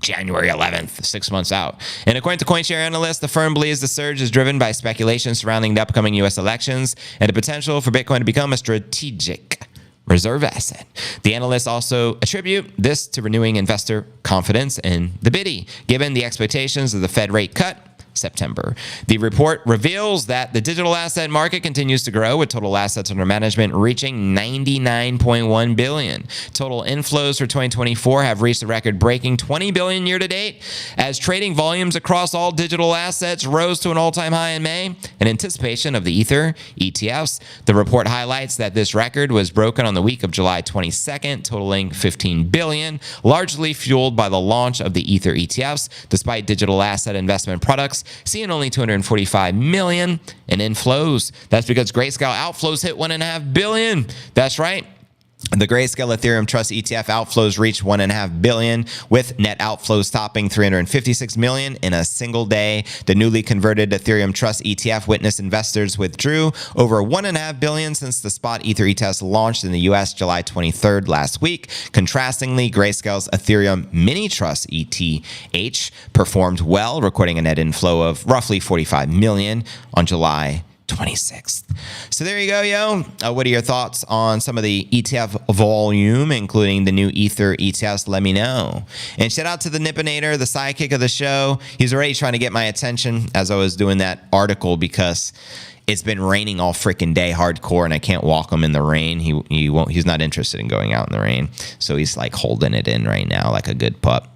January 11th, 6 months out. And according to CoinShare analysts, the firm believes the surge is driven by speculation surrounding the upcoming U.S. elections and the potential for Bitcoin to become a strategic reserve asset. The analysts also attribute this to renewing investor confidence in the biddy, given the expectations of the Fed rate cut September. The report reveals that the digital asset market continues to grow, with total assets under management reaching $99.1 billion. Total inflows for 2024 have reached a record-breaking $20 billion year-to-date, as trading volumes across all digital assets rose to an all-time high in May in anticipation of the Ether ETFs. The report highlights that this record was broken on the week of July 22nd, totaling $15 billion, largely fueled by the launch of the Ether ETFs, despite digital asset investment products seeing only $245 million in inflows. That's because Grayscale outflows hit $1.5 billion. That's right. The Grayscale Ethereum Trust ETF outflows reached $1.5 billion, with net outflows topping $356 million in a single day. The newly converted Ethereum Trust ETF witnessed investors withdrew over $1.5 billion since the spot Ether ETF launched in the US July 23rd last week. Contrastingly, Grayscale's Ethereum Mini Trust ETH performed well, recording a net inflow of roughly $45 million on July 26th. So there you go, yo. What are your thoughts on some of the ETF volume, including the new Ether ETFs? Let me know. And shout out to the Nippinator, the sidekick of the show. He's already trying to get my attention as I was doing that article, because it's been raining all freaking day hardcore and I can't walk him in the rain. He's not interested in going out in the rain. So he's like holding it in right now like a good pup.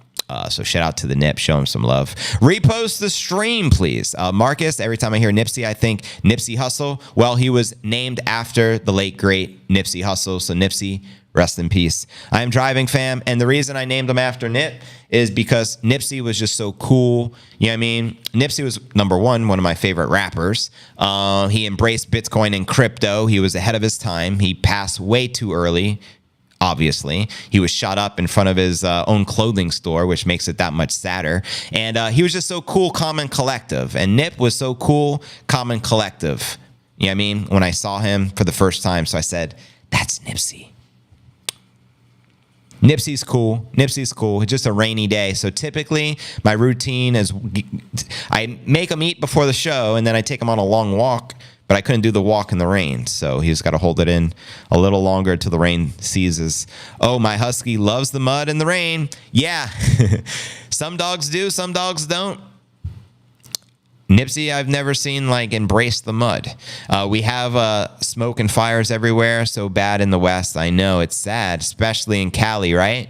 So shout out to the Nip. Show him some love. Repost the stream, please. Marcus, every time I hear Nipsey, I think Nipsey Hussle. Well, he was named after the late, great Nipsey Hussle. So Nipsey, rest in peace. I am driving, fam. And the reason I named him after Nip is because Nipsey was just so cool. You know what I mean? Nipsey was, number one of my favorite rappers. He embraced Bitcoin and crypto. He was ahead of his time. He passed way too early. Obviously, he was shot up in front of his own clothing store, which makes it that much sadder. And he was just so cool, calm, and collective. And Nip was so cool, calm, and collective. You know what I mean? When I saw him for the first time, so I said, that's Nipsey. Nipsey's cool. Nipsey's cool. It's just a rainy day. So typically, my routine is I make him eat before the show, and then I take him on a long walk. But I couldn't do the walk in the rain, so he's got to hold it in a little longer till the rain ceases. Oh, my husky loves the mud and the rain. Yeah, some dogs do, some dogs don't. Nipsey, I've never seen embrace the mud. We have smoke and fires everywhere, so bad in the West. I know, it's sad, especially in Cali, right?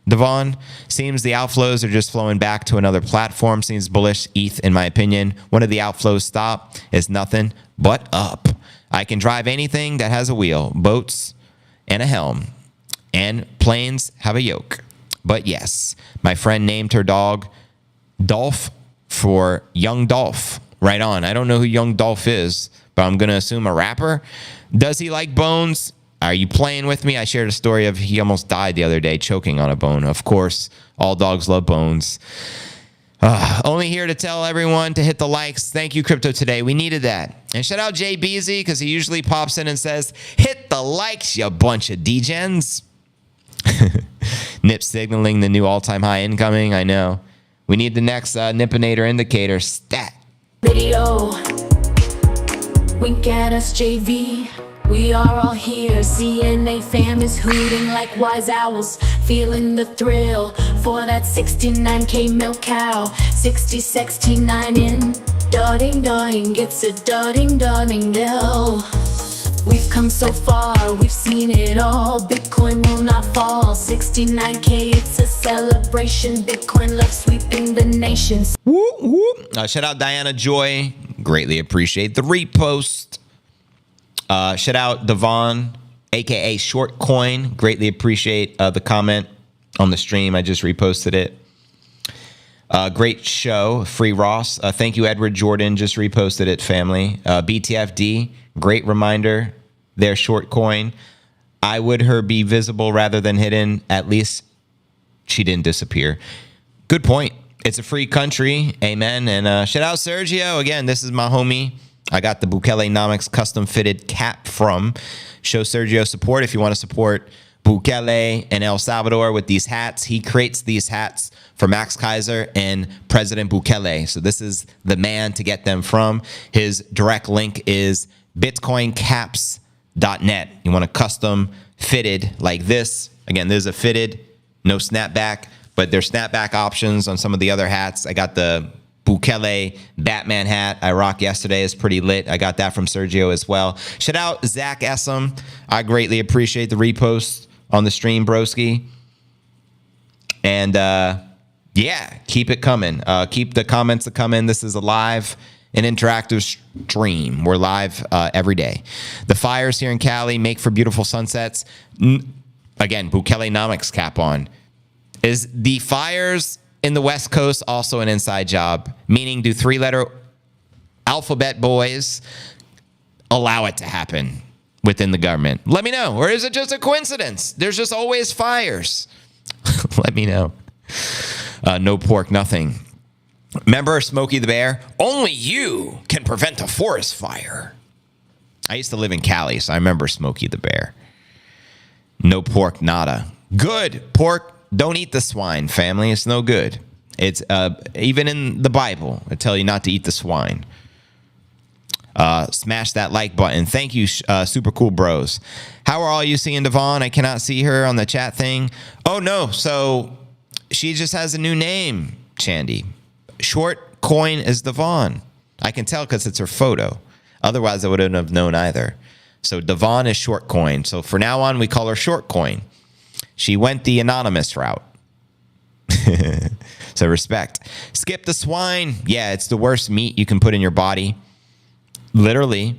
Devon, seems the outflows are just flowing back to another platform. Seems bullish ETH, in my opinion. When did the outflows stop? Is nothing but up. I can drive anything that has a wheel, boats and a helm, and planes have a yoke. But yes, my friend named her dog Dolph for Young Dolph. Right on. I don't know who Young Dolph is, but I'm going to assume a rapper. Does he like bones? Are you playing with me? I shared a story of he almost died the other day choking on a bone. Of course, all dogs love bones. Only here to tell everyone to hit the likes. Thank you, Crypto Today. We needed that. And shout out Jay Beezy, because he usually pops in and says, hit the likes, you bunch of degens. Nip signaling the new all-time high incoming. I know. We need the next Nippinator indicator stat. Video. Wink at us, JV. We are all here. CNA fam is hooting like wise owls, feeling the thrill for that 69K milk cow. 6069 in. Darting, darting, gets a darting, darting, no. We've come come so far, we've seen it all. Bitcoin will not fall. 69K, it's a celebration. Bitcoin love sweeping the nations. Whoop, whoop. Shout out Diana Joy. Greatly appreciate the repost. Shout out Devon, aka Short Coin. Greatly appreciate the comment on the stream. I just reposted it. Great show, Free Ross. Thank you, Edward Jordan. Just reposted it, family. BTFD, great reminder. Their Short Coin. I would her be visible rather than hidden. At least she didn't disappear. Good point. It's a free country. Amen. And shout out Sergio. Again, this is my homie. I got the Bukele-nomics custom fitted cap from. Show Sergio support if you want to support Bukele and El Salvador with these hats. He creates these hats for Max Kaiser and President Bukele. So this is the man to get them from. His direct link is bitcoincaps.net. You want a custom fitted like this. Again, there's a fitted, no snapback, but there's snapback options on some of the other hats. I got the Bukele Batman hat I rocked yesterday. Is pretty lit. I got that from Sergio as well. Shout out Zach Essam. I greatly appreciate the repost on the stream, broski. And yeah, keep it coming. Keep the comments coming. This is a live and interactive stream. We're live every day. The fires here in Cali make for beautiful sunsets. Again, Bukele-nomics cap on. Is the fires in the West Coast also an inside job? Meaning, do three-letter alphabet boys allow it to happen within the government? Let me know. Or is it just a coincidence? There's just always fires. Let me know. No pork, nothing. Remember Smokey the Bear? Only you can prevent a forest fire. I used to live in Cali, so I remember Smokey the Bear. No pork, nada. Good. Pork, don't eat the swine, family. It's no good. It's even in the Bible, I tell you not to eat the swine. Smash that like button. Thank you, super cool bros. How are all you seeing Devon? I cannot see her on the chat thing. Oh, no. So she just has a new name, Chandy. Short Coin is Devon. I can tell because it's her photo. Otherwise, I wouldn't have known either. So Devon is Short Coin. So for now on, we call her Short Coin. She went the anonymous route. So respect. Skip the swine. Yeah, it's the worst meat you can put in your body. Literally.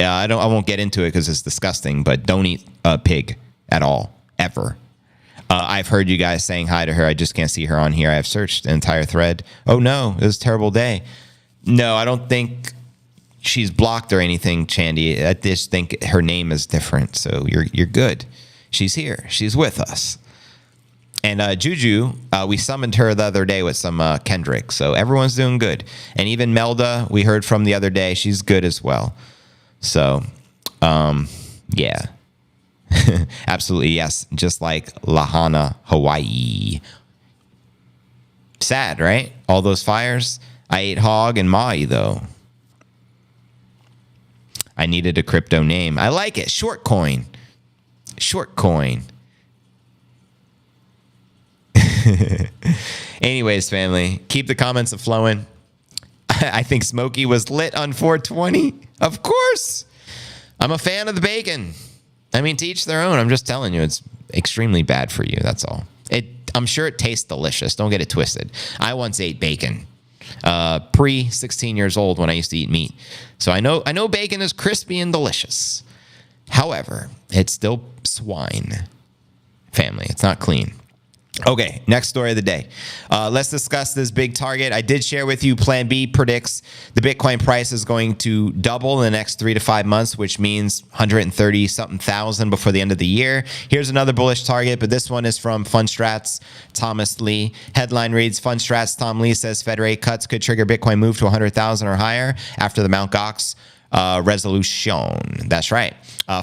I won't get into it because it's disgusting, but don't eat a pig at all, ever. I've heard you guys saying hi to her. I just can't see her on here. I've searched the entire thread. Oh, no, it was a terrible day. No, I don't think she's blocked or anything, Chandy. I just think her name is different, so you're good. She's here. She's with us. And Juju, we summoned her the other day with some Kendrick, so everyone's doing good. And even Melda, we heard from the other day, she's good as well. So, yeah. Absolutely, yes. Just like Lahana, Hawaii. Sad, right? All those fires. I ate hog and Maui, though. I needed a crypto name. I like it. Short Coin. Short Coin. Anyways, family, keep the comments flowing. I think Smokey was lit on 420. Of course. I'm a fan of the bacon. I mean, to each their own. I'm just telling you, it's extremely bad for you. That's all. I'm sure it tastes delicious. Don't get it twisted. I once ate bacon pre 16 years old when I used to eat meat. So I know bacon is crispy and delicious. However, it's still swine. Family. It's not clean. Okay, next story of the day. Let's discuss this big target. I did share with you Plan B predicts the Bitcoin price is going to double in the next 3 to 5 months, which means 130-something thousand before the end of the year. Here's another bullish target, but this one is from Fundstrat's Thomas Lee. Headline reads, Fundstrat's Tom Lee says Fed rate cuts could trigger Bitcoin move to 100,000 or higher after the Mt. Gox resolution. That's right.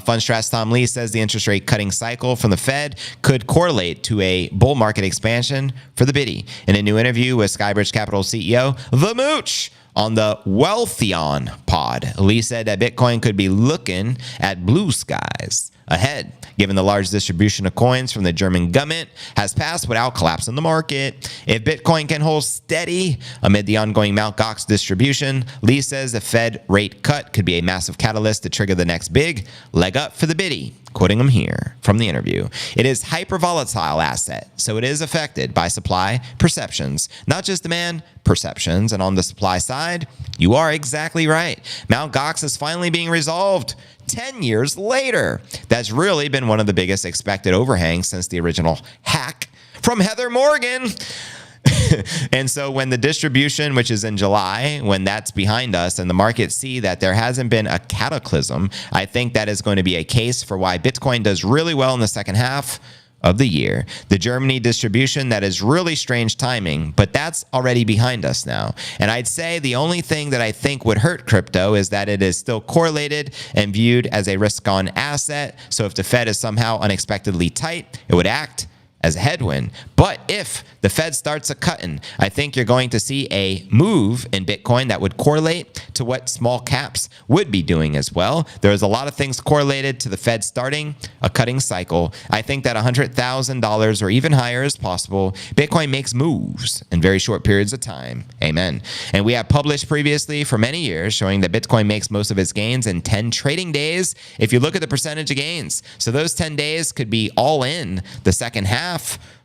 Fundstrat's Tom Lee says the interest rate cutting cycle from the Fed could correlate to a bull market expansion for the Biddy. In a new interview with Skybridge Capital CEO, The Mooch, on the Wealthion pod, Lee said that Bitcoin could be looking at blue skies ahead, given the large distribution of coins from the German government has passed without collapsing the market. If Bitcoin can hold steady amid the ongoing Mt. Gox distribution, Lee says the Fed rate cut could be a massive catalyst to trigger the next big leg up for the biddy. Quoting him here from the interview, it is hyper volatile asset, so it is affected by supply perceptions, not just demand perceptions. And on the supply side, you are exactly right. Mt. Gox is finally being resolved 10 years later. That's really been one of the biggest expected overhangs since the original hack from Heather Morgan. And so when the distribution, which is in July, when that's behind us and the markets see that there hasn't been a cataclysm, I think that is going to be a case for why Bitcoin does really well in the second half of the year. The Germany distribution, that is really strange timing, but that's already behind us now. And I'd say the only thing that I think would hurt crypto is that it is still correlated and viewed as a risk-on asset. So if the Fed is somehow unexpectedly tight, it would act as a headwind. But if the Fed starts a cutting, I think you're going to see a move in Bitcoin that would correlate to what small caps would be doing as well. There's a lot of things correlated to the Fed starting a cutting cycle. I think that $100,000 or even higher is possible. Bitcoin makes moves in very short periods of time. Amen. And we have published previously for many years showing that Bitcoin makes most of its gains in 10 trading days if you look at the percentage of gains. So those 10 days could be all in the second half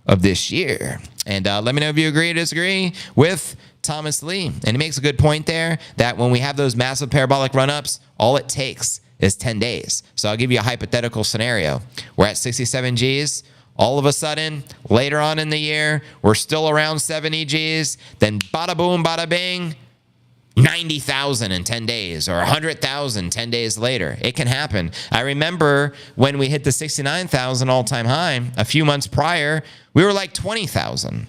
of this year. And let me know if you agree or disagree with Thomas Lee. And he makes a good point there that when we have those massive parabolic run-ups, all it takes is 10 days. So I'll give you a hypothetical scenario. We're at 67 Gs. All of a sudden, later on in the year, we're still around 70 Gs. Then bada boom, bada bing, 90,000 in 10 days or 100,000 10 days later. It can happen. I remember when we hit the 69,000 all-time high, a few months prior, we were like 20,000.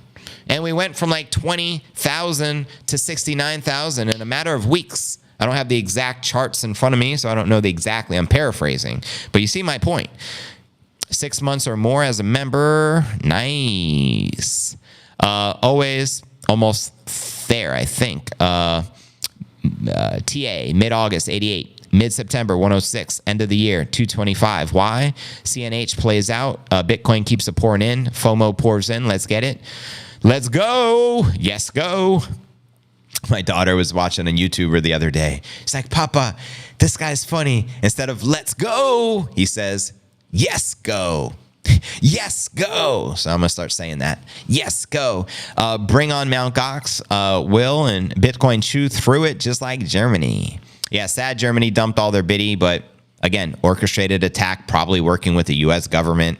And we went from like 20,000 to 69,000 in a matter of weeks. I don't have the exact charts in front of me, so I don't know the exactly. I'm paraphrasing. But you see my point. 6 months or more as a member. Nice. Always almost there, I think. TA, mid-August, 88. Mid-September, 106. End of the year, 225. Why? CNH plays out. Bitcoin keeps pouring in. FOMO pours in. Let's get it. Let's go. Yes, go. My daughter was watching a YouTuber the other day. She's like, Papa, this guy's funny. Instead of let's go, he says, yes, go. Yes, go. So I'm going to start saying that. Yes, go. Bring on Mt. Gox, Will, and Bitcoin chew through it just like Germany. Yeah, sad Germany dumped all their biddy, but again, orchestrated attack, probably working with the US government.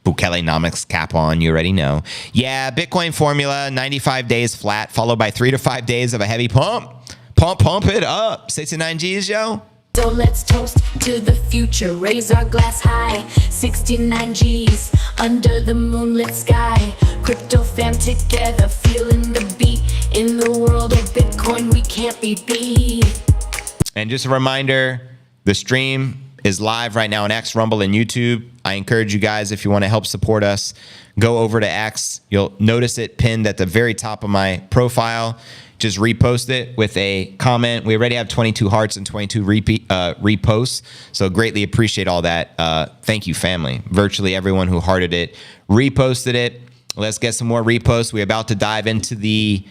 Bukelenomics cap on, you already know. Yeah, Bitcoin formula, 95 days flat, followed by 3 to 5 days of a heavy pump. Pump it up. 69 Gs, yo. So let's toast to the future, raise our glass high. 69 Gs under the moonlit sky. Crypto fam together, feeling the beat. In the world of Bitcoin, we can't be beat. And just a reminder, the stream is live right now on X, Rumble, and YouTube. I encourage you guys, if you want to help support us, go over to X. You'll notice it pinned at the very top of my profile. Just repost it with a comment. We already have 22 hearts and 22 reposts, so greatly appreciate all that. Thank you, family. Virtually everyone who hearted it reposted it. Let's get some more reposts. We're about to dive into the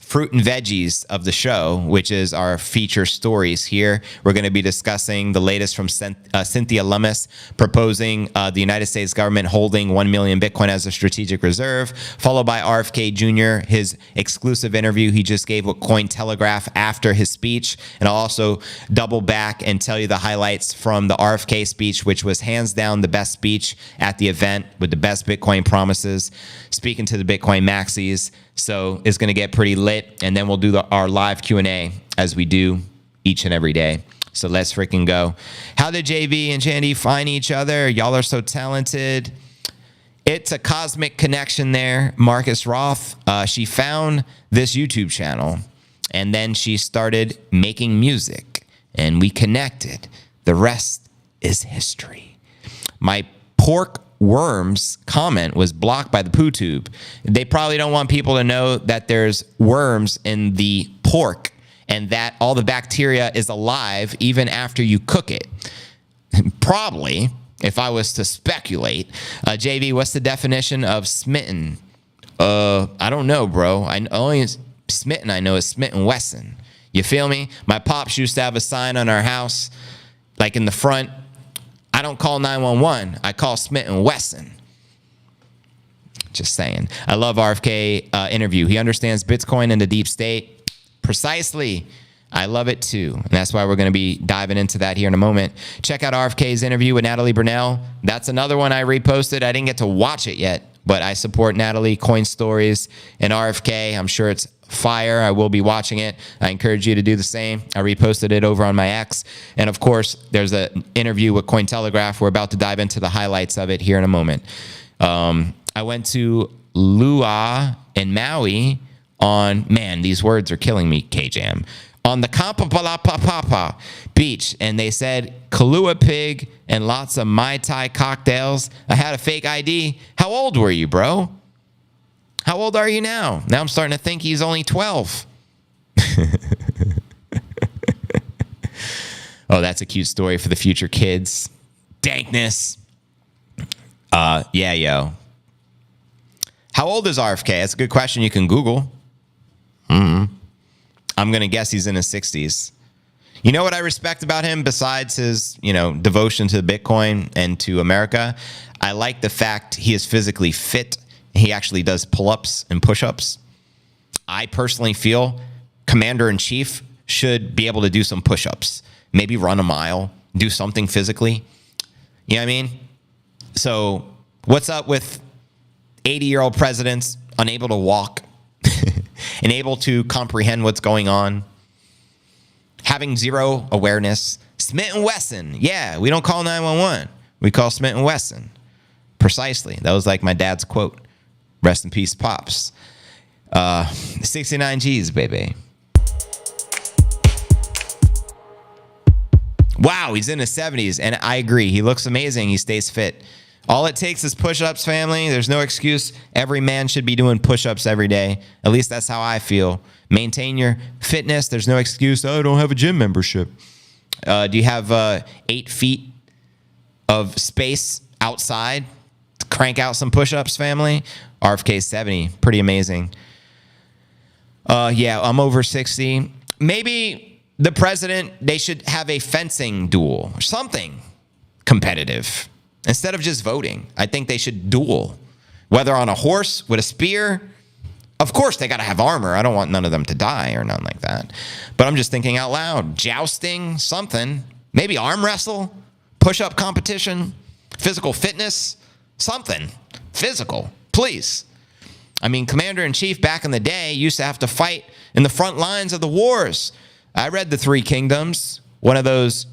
fruit and veggies of the show, which is our feature stories here. We're going to be discussing the latest from Cynthia Lummis proposing the United States government holding 1 million Bitcoin as a strategic reserve, followed by RFK Jr., his exclusive interview he just gave with Cointelegraph after his speech. And I'll also double back and tell you the highlights from the RFK speech, which was hands down the best speech at the event with the best Bitcoin promises, speaking to the Bitcoin maxis. So it's going to get pretty lit, and then we'll do our live Q&A as we do each and every day. So let's freaking go. How did JV and Jandy find each other? Y'all are so talented. It's a cosmic connection there. Marcus Roth, she found this YouTube channel, and then she started making music, and we connected. The rest is history. My pork worms comment was blocked by the PooTube. They probably don't want people to know that there's worms in the pork and that all the bacteria is alive even after you cook it. Probably, if I was to speculate. JV, what's the definition of smitten? I don't know, bro. Only smitten I know is Smith & Wesson. You feel me? My pops used to have a sign on our house, like in the front. I don't call 911. I call Smith & Wesson. Just saying. I love RFK interview. He understands Bitcoin and the deep state. Precisely. I love it too. And that's why we're going to be diving into that here in a moment. Check out RFK's interview with Natalie Brunell. That's another one I reposted. I didn't get to watch it yet, but I support Natalie, Coin Stories, and RFK. I'm sure it's fire. I will be watching it. I encourage you to do the same. I reposted it over on my X. And of course, there's an interview with Cointelegraph. We're about to dive into the highlights of it here in a moment. I went to Lua in Maui on, man, these words are killing me, K-Jam, on the Kapapalapapapa beach, and they said Kahlua pig and lots of Mai Tai cocktails. I had a fake ID. How old were you, bro? How old are you now? Now I'm starting to think he's only 12. Oh, that's a cute story for the future kids. Dankness. Yeah, yo. How old is RFK? That's a good question you can Google. I'm going to guess he's in his 60s. You know what I respect about him besides his, devotion to Bitcoin and to America? I like the fact he is physically fit. He actually does pull-ups and push-ups. I personally feel Commander-in-Chief should be able to do some push-ups. Maybe run a mile, do something physically. You know what I mean? So what's up with 80-year-old presidents unable to walk, unable to comprehend what's going on, having zero awareness? Smith & Wesson. Yeah, we don't call 911. We call Smith & Wesson. Precisely. That was like my dad's quote. Rest in peace, Pops. 69 G's, baby. Wow, he's in his 70s, and I agree. He looks amazing. He stays fit. All it takes is push-ups, family. There's no excuse. Every man should be doing push-ups every day. At least that's how I feel. Maintain your fitness. There's no excuse. Oh, I don't have a gym membership. Do you have 8 feet of space outside to crank out some push-ups, family? RFK 70. Pretty amazing. Yeah, I'm over 60. Maybe the president, they should have a fencing duel or something competitive. Instead of just voting, I think they should duel. Whether on a horse with a spear. Of course, they got to have armor. I don't want none of them to die or nothing like that. But I'm just thinking out loud. Jousting, something. Maybe arm wrestle, push-up competition, physical fitness, something. Physical, please. I mean, Commander-in-Chief back in the day used to have to fight in the front lines of the wars. I read The Three Kingdoms, one of those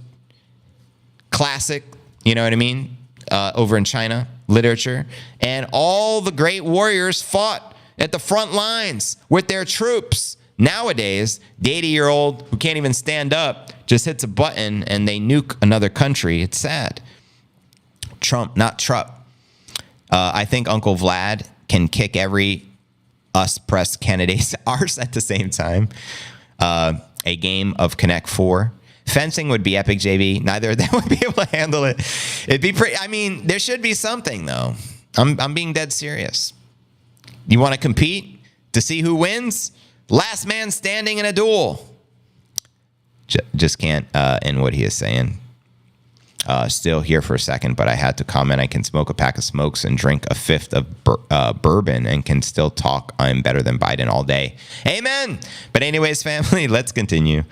classic, you know what I mean? Over in China, literature. And all the great warriors fought at the front lines with their troops. Nowadays, the 80-year-old who can't even stand up just hits a button and they nuke another country. It's sad. Trump, not Trump. I think Uncle Vlad can kick every us press candidate's arse at the same time. A game of Connect 4. Fencing would be epic, JV. Neither of them would be able to handle it. It'd be pretty. I mean, there should be something, though. I'm being dead serious. You want to compete to see who wins? Last man standing in a duel. Just can't end what he is saying. Still here for a second, but I had to comment. I can smoke a pack of smokes and drink a fifth of bourbon and can still talk. I'm better than Biden all day. Amen. But anyways, family, let's continue.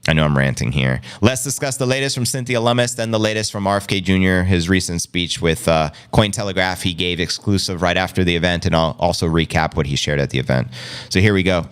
I know I'm ranting here. Let's discuss the latest from Cynthia Lummis, then the latest from RFK Jr., his recent speech with Cointelegraph. He gave exclusive right after the event, and I'll also recap what he shared at the event. So here we go.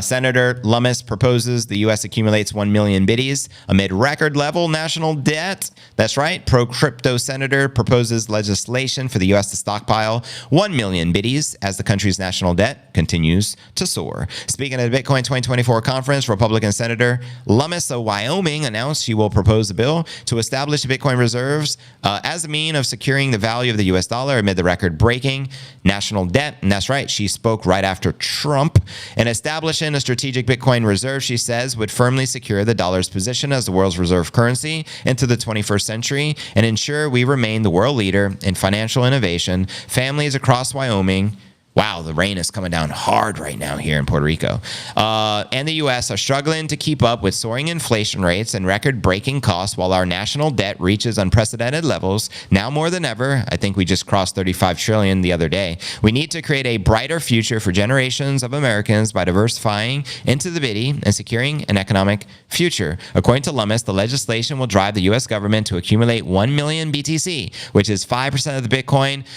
Senator Lummis proposes the U.S. accumulates 1 million biddies amid record level national debt. That's right. Pro-crypto senator proposes legislation for the U.S. to stockpile 1 million biddies as the country's national debt continues to soar. Speaking at the Bitcoin 2024 conference, Republican Senator Lummis of Wyoming announced she will propose a bill to establish Bitcoin reserves as a means of securing the value of the U.S. dollar amid the record-breaking national debt. And that's right. She spoke right after Trump and established Establishing a strategic Bitcoin reserve, she says, would firmly secure the dollar's position as the world's reserve currency into the 21st century and ensure we remain the world leader in financial innovation. Families across Wyoming, wow, the rain is coming down hard right now here in Puerto Rico, and the U.S. are struggling to keep up with soaring inflation rates and record-breaking costs while our national debt reaches unprecedented levels. Now more than ever, I think we just crossed $35 trillion the other day. We need to create a brighter future for generations of Americans by diversifying into the Bitty and securing an economic future. According to Lummis, the legislation will drive the U.S. government to accumulate 1 million BTC, which is 5% of the Bitcoin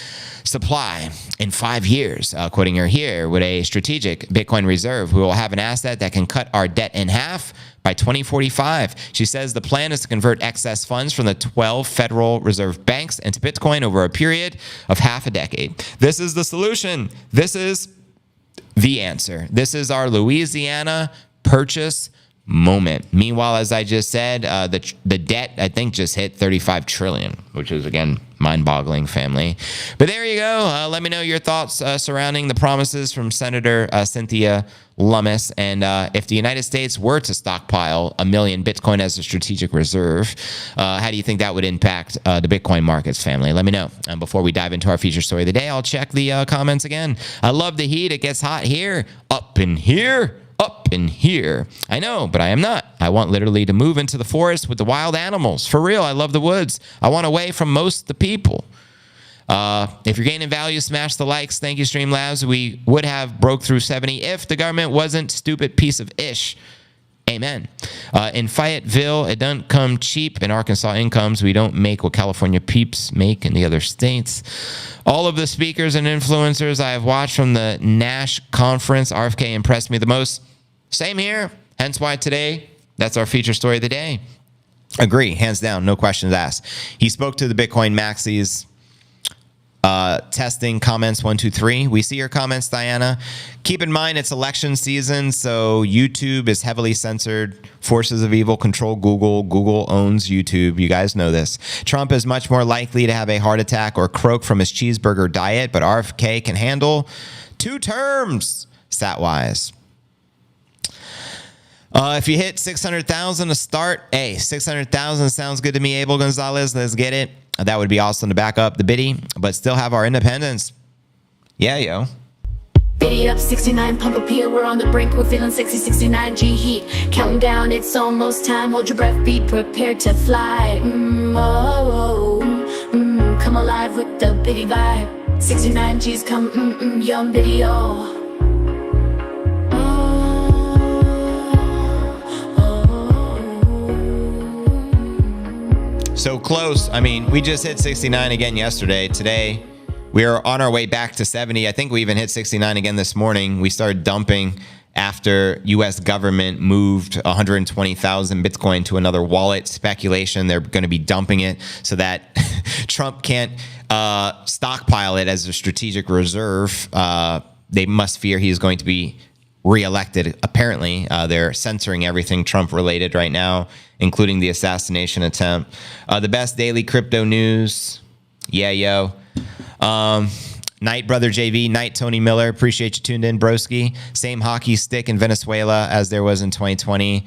supply in 5 years. Quoting her here, with a strategic Bitcoin reserve, we will have an asset that can cut our debt in half by 2045. She says the plan is to convert excess funds from the 12 Federal Reserve banks into Bitcoin over a period of half a decade. This is the solution. This is the answer. This is our Louisiana Purchase moment. Meanwhile, as I just said, the debt, I think, just hit 35 trillion, which is, again, mind-boggling, family. But there you go. Let me know your thoughts surrounding the promises from Senator Cynthia Lummis. And if the United States were to stockpile 1 million Bitcoin as a strategic reserve, how do you think that would impact the Bitcoin markets, family? Let me know. And before we dive into our feature story of the day, I'll check the comments again. I love the heat. It gets hot here, up in here. Up in here. I know, but I am not. I want literally to move into the forest with the wild animals. For real, I love the woods. I want away from most of the people. If you're gaining value, smash the likes. Thank you, Streamlabs. We would have broke through 70 if the government wasn't stupid piece of ish. Amen. In Fayetteville, it doesn't come cheap. In Arkansas incomes, we don't make what California peeps make in the other states. All of the speakers and influencers I have watched from the Nash conference, RFK impressed me the most. Same here. Hence why today, that's our feature story of the day. Agree. Hands down. No questions asked. He spoke to the Bitcoin maxis. Testing comments 1, 2, 3. We see your comments, Diana. Keep in mind it's election season, so YouTube is heavily censored. Forces of evil control Google. Google owns YouTube. You guys know this. Trump is much more likely to have a heart attack or croak from his cheeseburger diet, but RFK can handle 2 terms, stat-wise. If you hit 600,000 to start, hey, 600,000 sounds good to me, Abel Gonzalez. Let's get it. That would be awesome to back up the Bitty, but still have our independence. Yeah, yo. Bitty up 69, pump up here, we're on the brink, we're feeling 60, 69 G heat. Counting down, it's almost time, hold your breath, be prepared to fly. Come alive with the Bitty vibe. 69 G's come, young Bitty, oh. So close. I mean, we just hit 69 again yesterday. Today, we are on our way back to 70. I think we even hit 69 again this morning. We started dumping after U.S. government moved 120,000 Bitcoin to another wallet. Speculation, they're going to be dumping it so that Trump can't stockpile it as a strategic reserve. They must fear he is going to be reelected. Apparently, they're censoring everything Trump related right now, including the assassination attempt. The best daily crypto news. Yeah, yo. Night, Brother JV. Night, Tony Miller. Appreciate you tuned in, broski. Same hockey stick in Venezuela as there was in 2020.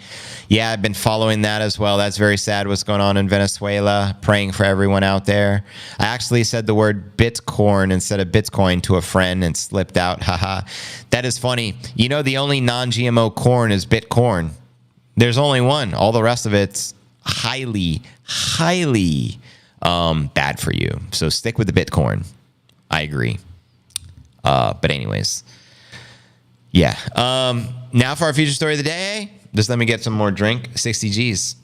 Yeah, I've been following that as well. That's very sad what's going on in Venezuela. Praying for everyone out there. I actually said the word Bitcoin instead of Bitcoin to a friend and slipped out. Haha. That is funny. You know, the only non-GMO corn is Bitcoin. There's only one. All the rest of it's highly bad for you. So stick with the Bitcoin. I agree. But anyways, yeah. Now for our feature story of the day. Just let me get some more drink. 60 G's.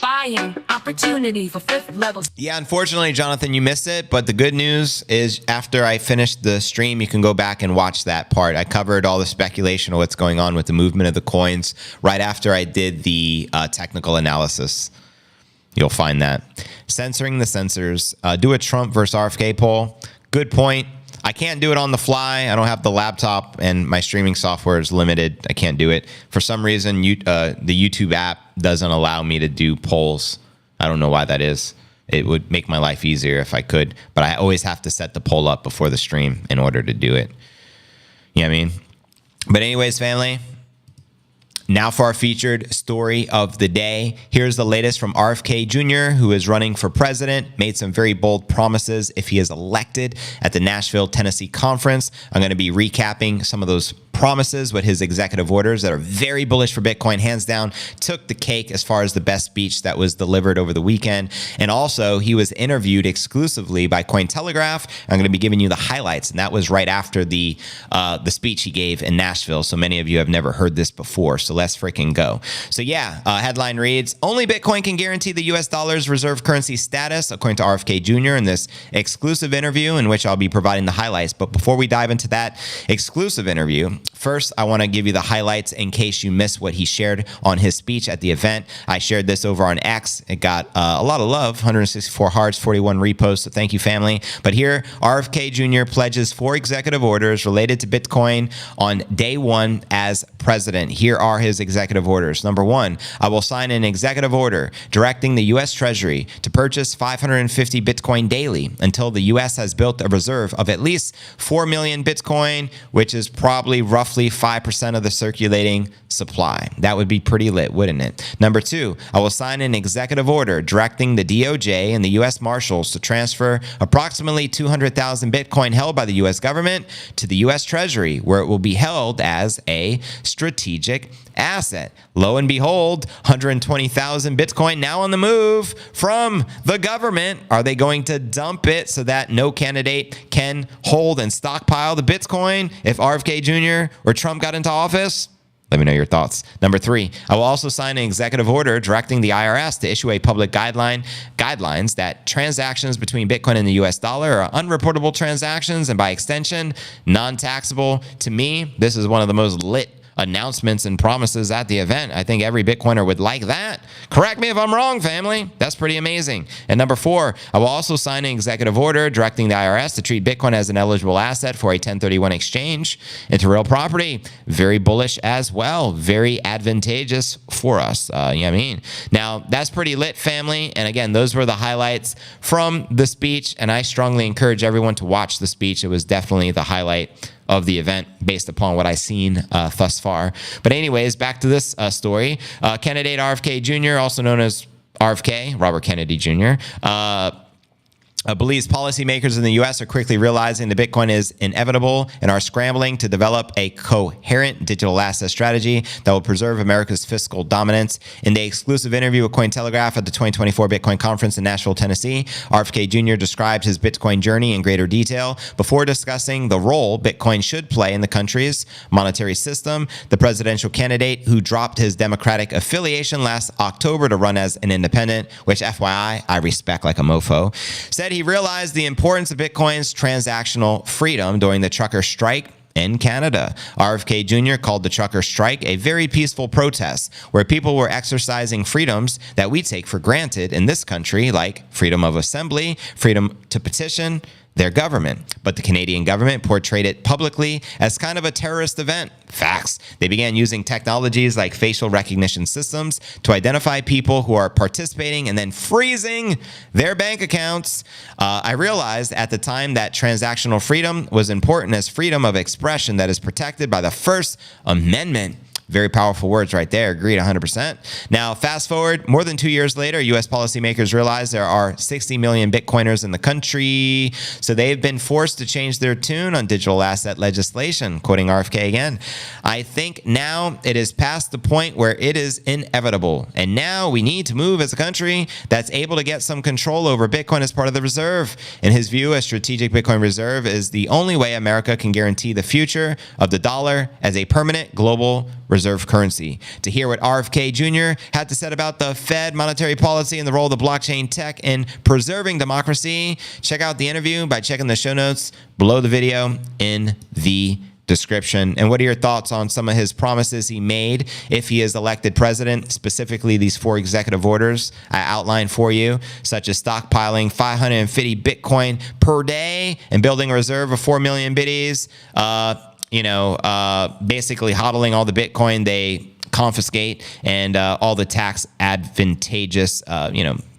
Buying opportunity for 5th levels. Yeah, unfortunately, Jonathan, you missed it. But the good news is after I finished the stream, you can go back and watch that part. I covered all the speculation of what's going on with the movement of the coins right after I did the technical analysis. You'll find that. Censoring the censors. Do a Trump versus RFK poll. Good point. I can't do it on the fly. I don't have the laptop, and my streaming software is limited. I can't do it. For some reason, the YouTube app doesn't allow me to do polls. I don't know why that is. It would make my life easier if I could, but I always have to set the poll up before the stream in order to do it. You know what I mean? But anyways, family, now for our featured story of the day. Here's the latest from RFK Jr., who is running for president, made some very bold promises if he is elected at the Nashville, Tennessee conference. I'm going to be recapping some of those promises with his executive orders that are very bullish for Bitcoin, hands down, took the cake as far as the best speech that was delivered over the weekend. And also, he was interviewed exclusively by Cointelegraph. I'm going to be giving you the highlights, and that was right after the speech he gave in Nashville. So many of you have never heard this before, so let's freaking go. So yeah, headline reads, only Bitcoin can guarantee the US dollar's reserve currency status, according to RFK Jr. in this exclusive interview in which I'll be providing the highlights. But before we dive into that exclusive interview, first, I want to give you the highlights in case you missed what he shared on his speech at the event. I shared this over on X. It got a lot of love, 164 hearts, 41 reposts. So thank you, family. But here, RFK Jr. pledges 4 executive orders related to Bitcoin on day 1 as president. Here are his executive orders. Number 1, I will sign an executive order directing the US Treasury to purchase 550 Bitcoin daily until the US has built a reserve of at least 4 million Bitcoin, which is probably roughly 5% of the circulating supply. That would be pretty lit, wouldn't it? Number 2, I will sign an executive order directing the DOJ and the U.S. Marshals to transfer approximately 200,000 Bitcoin held by the U.S. government to the U.S. Treasury, where it will be held as a strategic asset. Lo and behold, 120,000 Bitcoin now on the move from the government. Are they going to dump it so that no candidate can hold and stockpile the Bitcoin if RFK Jr. or Trump got into office? Let me know your thoughts. Number 3, I will also sign an executive order directing the IRS to issue a public guidelines that transactions between Bitcoin and the US dollar are unreportable transactions and by extension, non-taxable. To me, this is one of the most lit announcements and promises at the event. I think every Bitcoiner would like that. Correct me if I'm wrong, family. That's pretty amazing. And number 4, I will also sign an executive order directing the IRS to treat Bitcoin as an eligible asset for a 1031 exchange into real property. Very bullish as well. Very advantageous for us. You know what I mean? Now, that's pretty lit, family. And again, those were the highlights from the speech. And I strongly encourage everyone to watch the speech. It was definitely the highlight of the event based upon what I've seen thus far. But anyways, back to this story. Candidate RFK Jr., also known as RFK, Robert Kennedy Jr., believes policymakers in the U.S. are quickly realizing that Bitcoin is inevitable and are scrambling to develop a coherent digital asset strategy that will preserve America's fiscal dominance. In the exclusive interview with Cointelegraph at the 2024 Bitcoin conference in Nashville, Tennessee, RFK Jr. described his Bitcoin journey in greater detail. Before discussing the role Bitcoin should play in the country's monetary system, the presidential candidate, who dropped his Democratic affiliation last October to run as an independent, which FYI, I respect like a mofo, said he realized the importance of Bitcoin's transactional freedom during the trucker strike in Canada. RFK Jr. called the trucker strike a very peaceful protest where people were exercising freedoms that we take for granted in this country, like freedom of assembly, freedom to petition their government. But the Canadian government portrayed it publicly as kind of a terrorist event. Facts. They began using technologies like facial recognition systems to identify people who are participating and then freezing their bank accounts. I realized at the time that transactional freedom was important as freedom of expression that is protected by the First Amendment. Very powerful words right there. Agreed 100%. Now, fast forward more than 2 years later, U.S. policymakers realize there are 60 million Bitcoiners in the country. So they've been forced to change their tune on digital asset legislation, quoting RFK again. I think now it is past the point where it is inevitable. And now we need to move as a country that's able to get some control over Bitcoin as part of the reserve. In his view, a strategic Bitcoin reserve is the only way America can guarantee the future of the dollar as a permanent global reserve currency. To hear what RFK Jr. had to say about the Fed monetary policy and the role of the blockchain tech in preserving democracy, check out the interview by checking the show notes below the video in the description. And what are your thoughts on some of his promises he made if he is elected president, specifically these 4 executive orders I outlined for you, such as stockpiling 550 Bitcoin per day and building a reserve of 4 million bitties, basically hodling all the Bitcoin they confiscate and all the tax advantageous,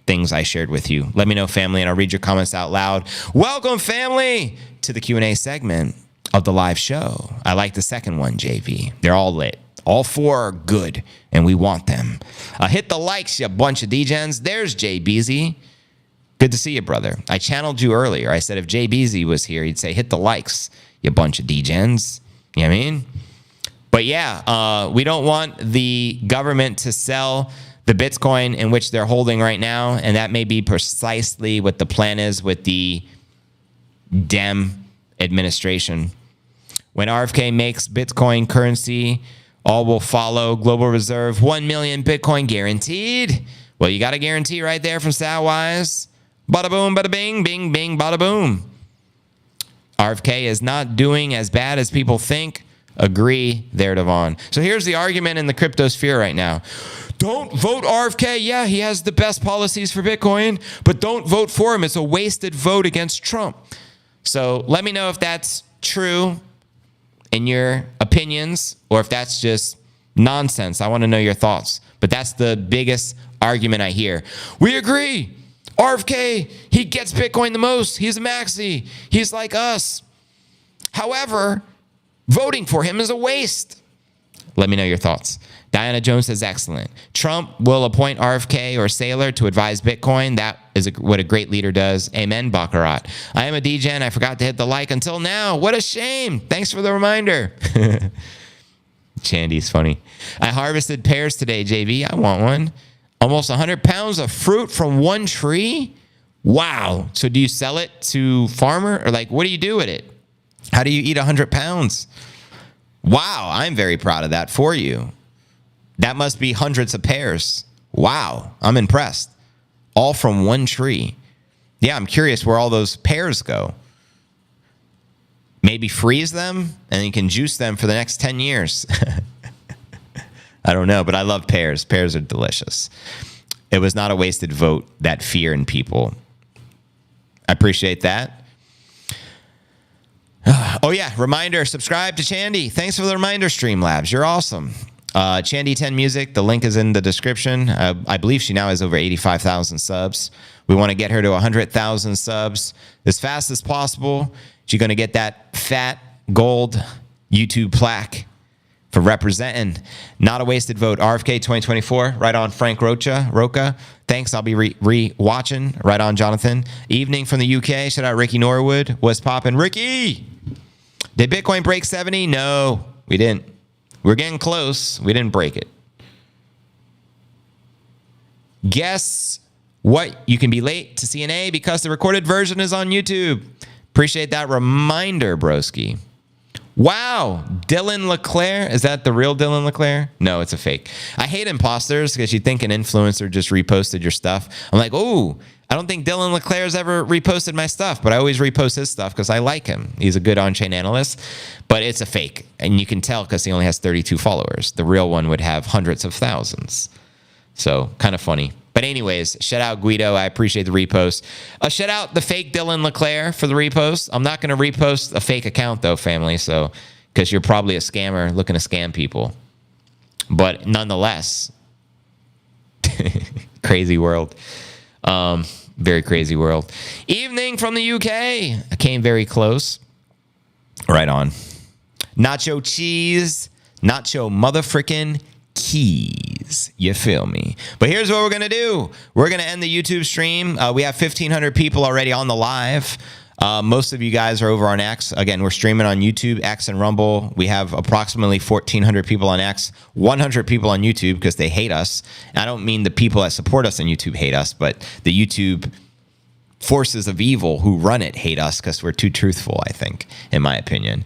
things I shared with you. Let me know, family, and I'll read your comments out loud. Welcome, family, to the Q&A segment of the live show. I like the second one, JV. They're all lit. All four are good, and we want them. Hit the likes, you bunch of degens. There's Jay Beezy. Good to see you, brother. I channeled you earlier. I said if Jay Beezy was here, he'd say, hit the likes, you bunch of degens. You know what I mean? But yeah, we don't want the government to sell the Bitcoin in which they're holding right now, and that may be precisely what the plan is with the Dem administration. When RFK makes Bitcoin currency, all will follow. Global reserve, 1 million Bitcoin guaranteed. Well, you got a guarantee right there from Salwise. Bada boom, bada bing, bing, bing, bada boom. RFK is not doing as bad as people think. Agree there, Devon. So here's the argument in the crypto sphere right now. Don't vote RFK. Yeah, he has the best policies for Bitcoin, but don't vote for him. It's a wasted vote against Trump. So let me know if that's true in your opinions or if that's just nonsense. I want to know your thoughts. But that's the biggest argument I hear. We agree. RFK, he gets Bitcoin the most. He's a maxi. He's like us. However, voting for him is a waste. Let me know your thoughts. Diana Jones says, excellent. Trump will appoint RFK or Saylor to advise Bitcoin. That is what a great leader does. Amen, Baccarat. I am a DGen. I forgot to hit the like until now. What a shame. Thanks for the reminder. Chandy's funny. I harvested pears today, JV. I want one. Almost 100 pounds of fruit from one tree? Wow. So do you sell it to farmer? Or like, what do you do with it? How do you eat 100 pounds? Wow, I'm very proud of that for you. That must be hundreds of pears. Wow, I'm impressed. All from one tree. Yeah, I'm curious where all those pears go. Maybe freeze them and you can juice them for the next 10 years. I don't know, but I love pears. Pears are delicious. It was not a wasted vote, that fear in people. I appreciate that. Oh, yeah. Reminder, subscribe to Chandy. Thanks for the reminder, Streamlabs. You're awesome. Chandy 10 Music, the link is in the description. I believe she now has over 85,000 subs. We want to get her to 100,000 subs as fast as possible. She's going to get that fat gold YouTube plaque for representing. Not a wasted vote. RFK 2024, right on Frank Roca. Thanks. I'll be re-watching. Right on, Jonathan. Evening from the UK. Shout out Ricky Norwood. What's poppin'? Ricky! Did Bitcoin break 70? No, we didn't. We're getting close. We didn't break it. Guess what? You can be late to CNA because the recorded version is on YouTube. Appreciate that reminder, broski. Wow, Dylan LeClaire. Is that the real Dylan LeClaire? No, it's a fake. I hate imposters because you think an influencer just reposted your stuff. I'm like, oh, I don't think Dylan LeClaire's ever reposted my stuff, but I always repost his stuff because I like him. He's a good on-chain analyst, but it's a fake. And you can tell because he only has 32 followers. The real one would have hundreds of thousands. So kind of funny. But anyways, shout out Guido. I appreciate the repost. Shout out the fake Dylan LeClaire for the repost. I'm not going to repost a fake account though, family. So, because you're probably a scammer looking to scam people. But nonetheless, crazy world. Very crazy world. Evening from the UK. I came very close. Right on. Nacho cheese. Nacho motherfrickin' keys. You feel me? But here's what we're going to do. We're going to end the YouTube stream. We have 1,500 people already on the live. Most of you guys are over on X. Again, we're streaming on YouTube, X, and Rumble. We have approximately 1,400 people on X, 100 people on YouTube because they hate us. And I don't mean the people that support us on YouTube hate us, but the YouTube forces of evil who run it hate us because we're too truthful, I think, in my opinion.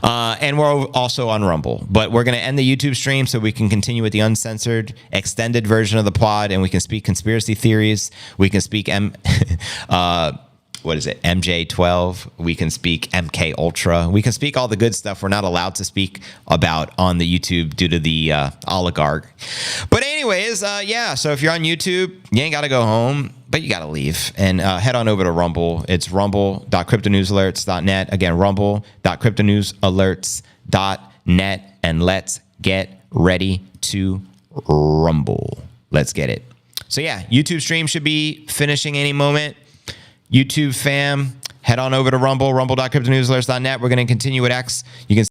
And we're also on Rumble. But we're going to end the YouTube stream so we can continue with the uncensored, extended version of the pod, and we can speak conspiracy theories. We can speak MJ12. We can speak MK Ultra. We can speak all the good stuff we're not allowed to speak about on the YouTube due to the oligarch. But anyways, yeah, so if you're on YouTube, you ain't got to go home, but you got to leave and head on over to Rumble. It's rumble.cryptonewsalerts.net. Again, rumble.cryptonewsalerts.net. And let's get ready to rumble. Let's get it. So yeah, YouTube stream should be finishing any moment. YouTube fam, head on over to Rumble, rumble.cryptonewsalerts.net. We're going to continue with X. You can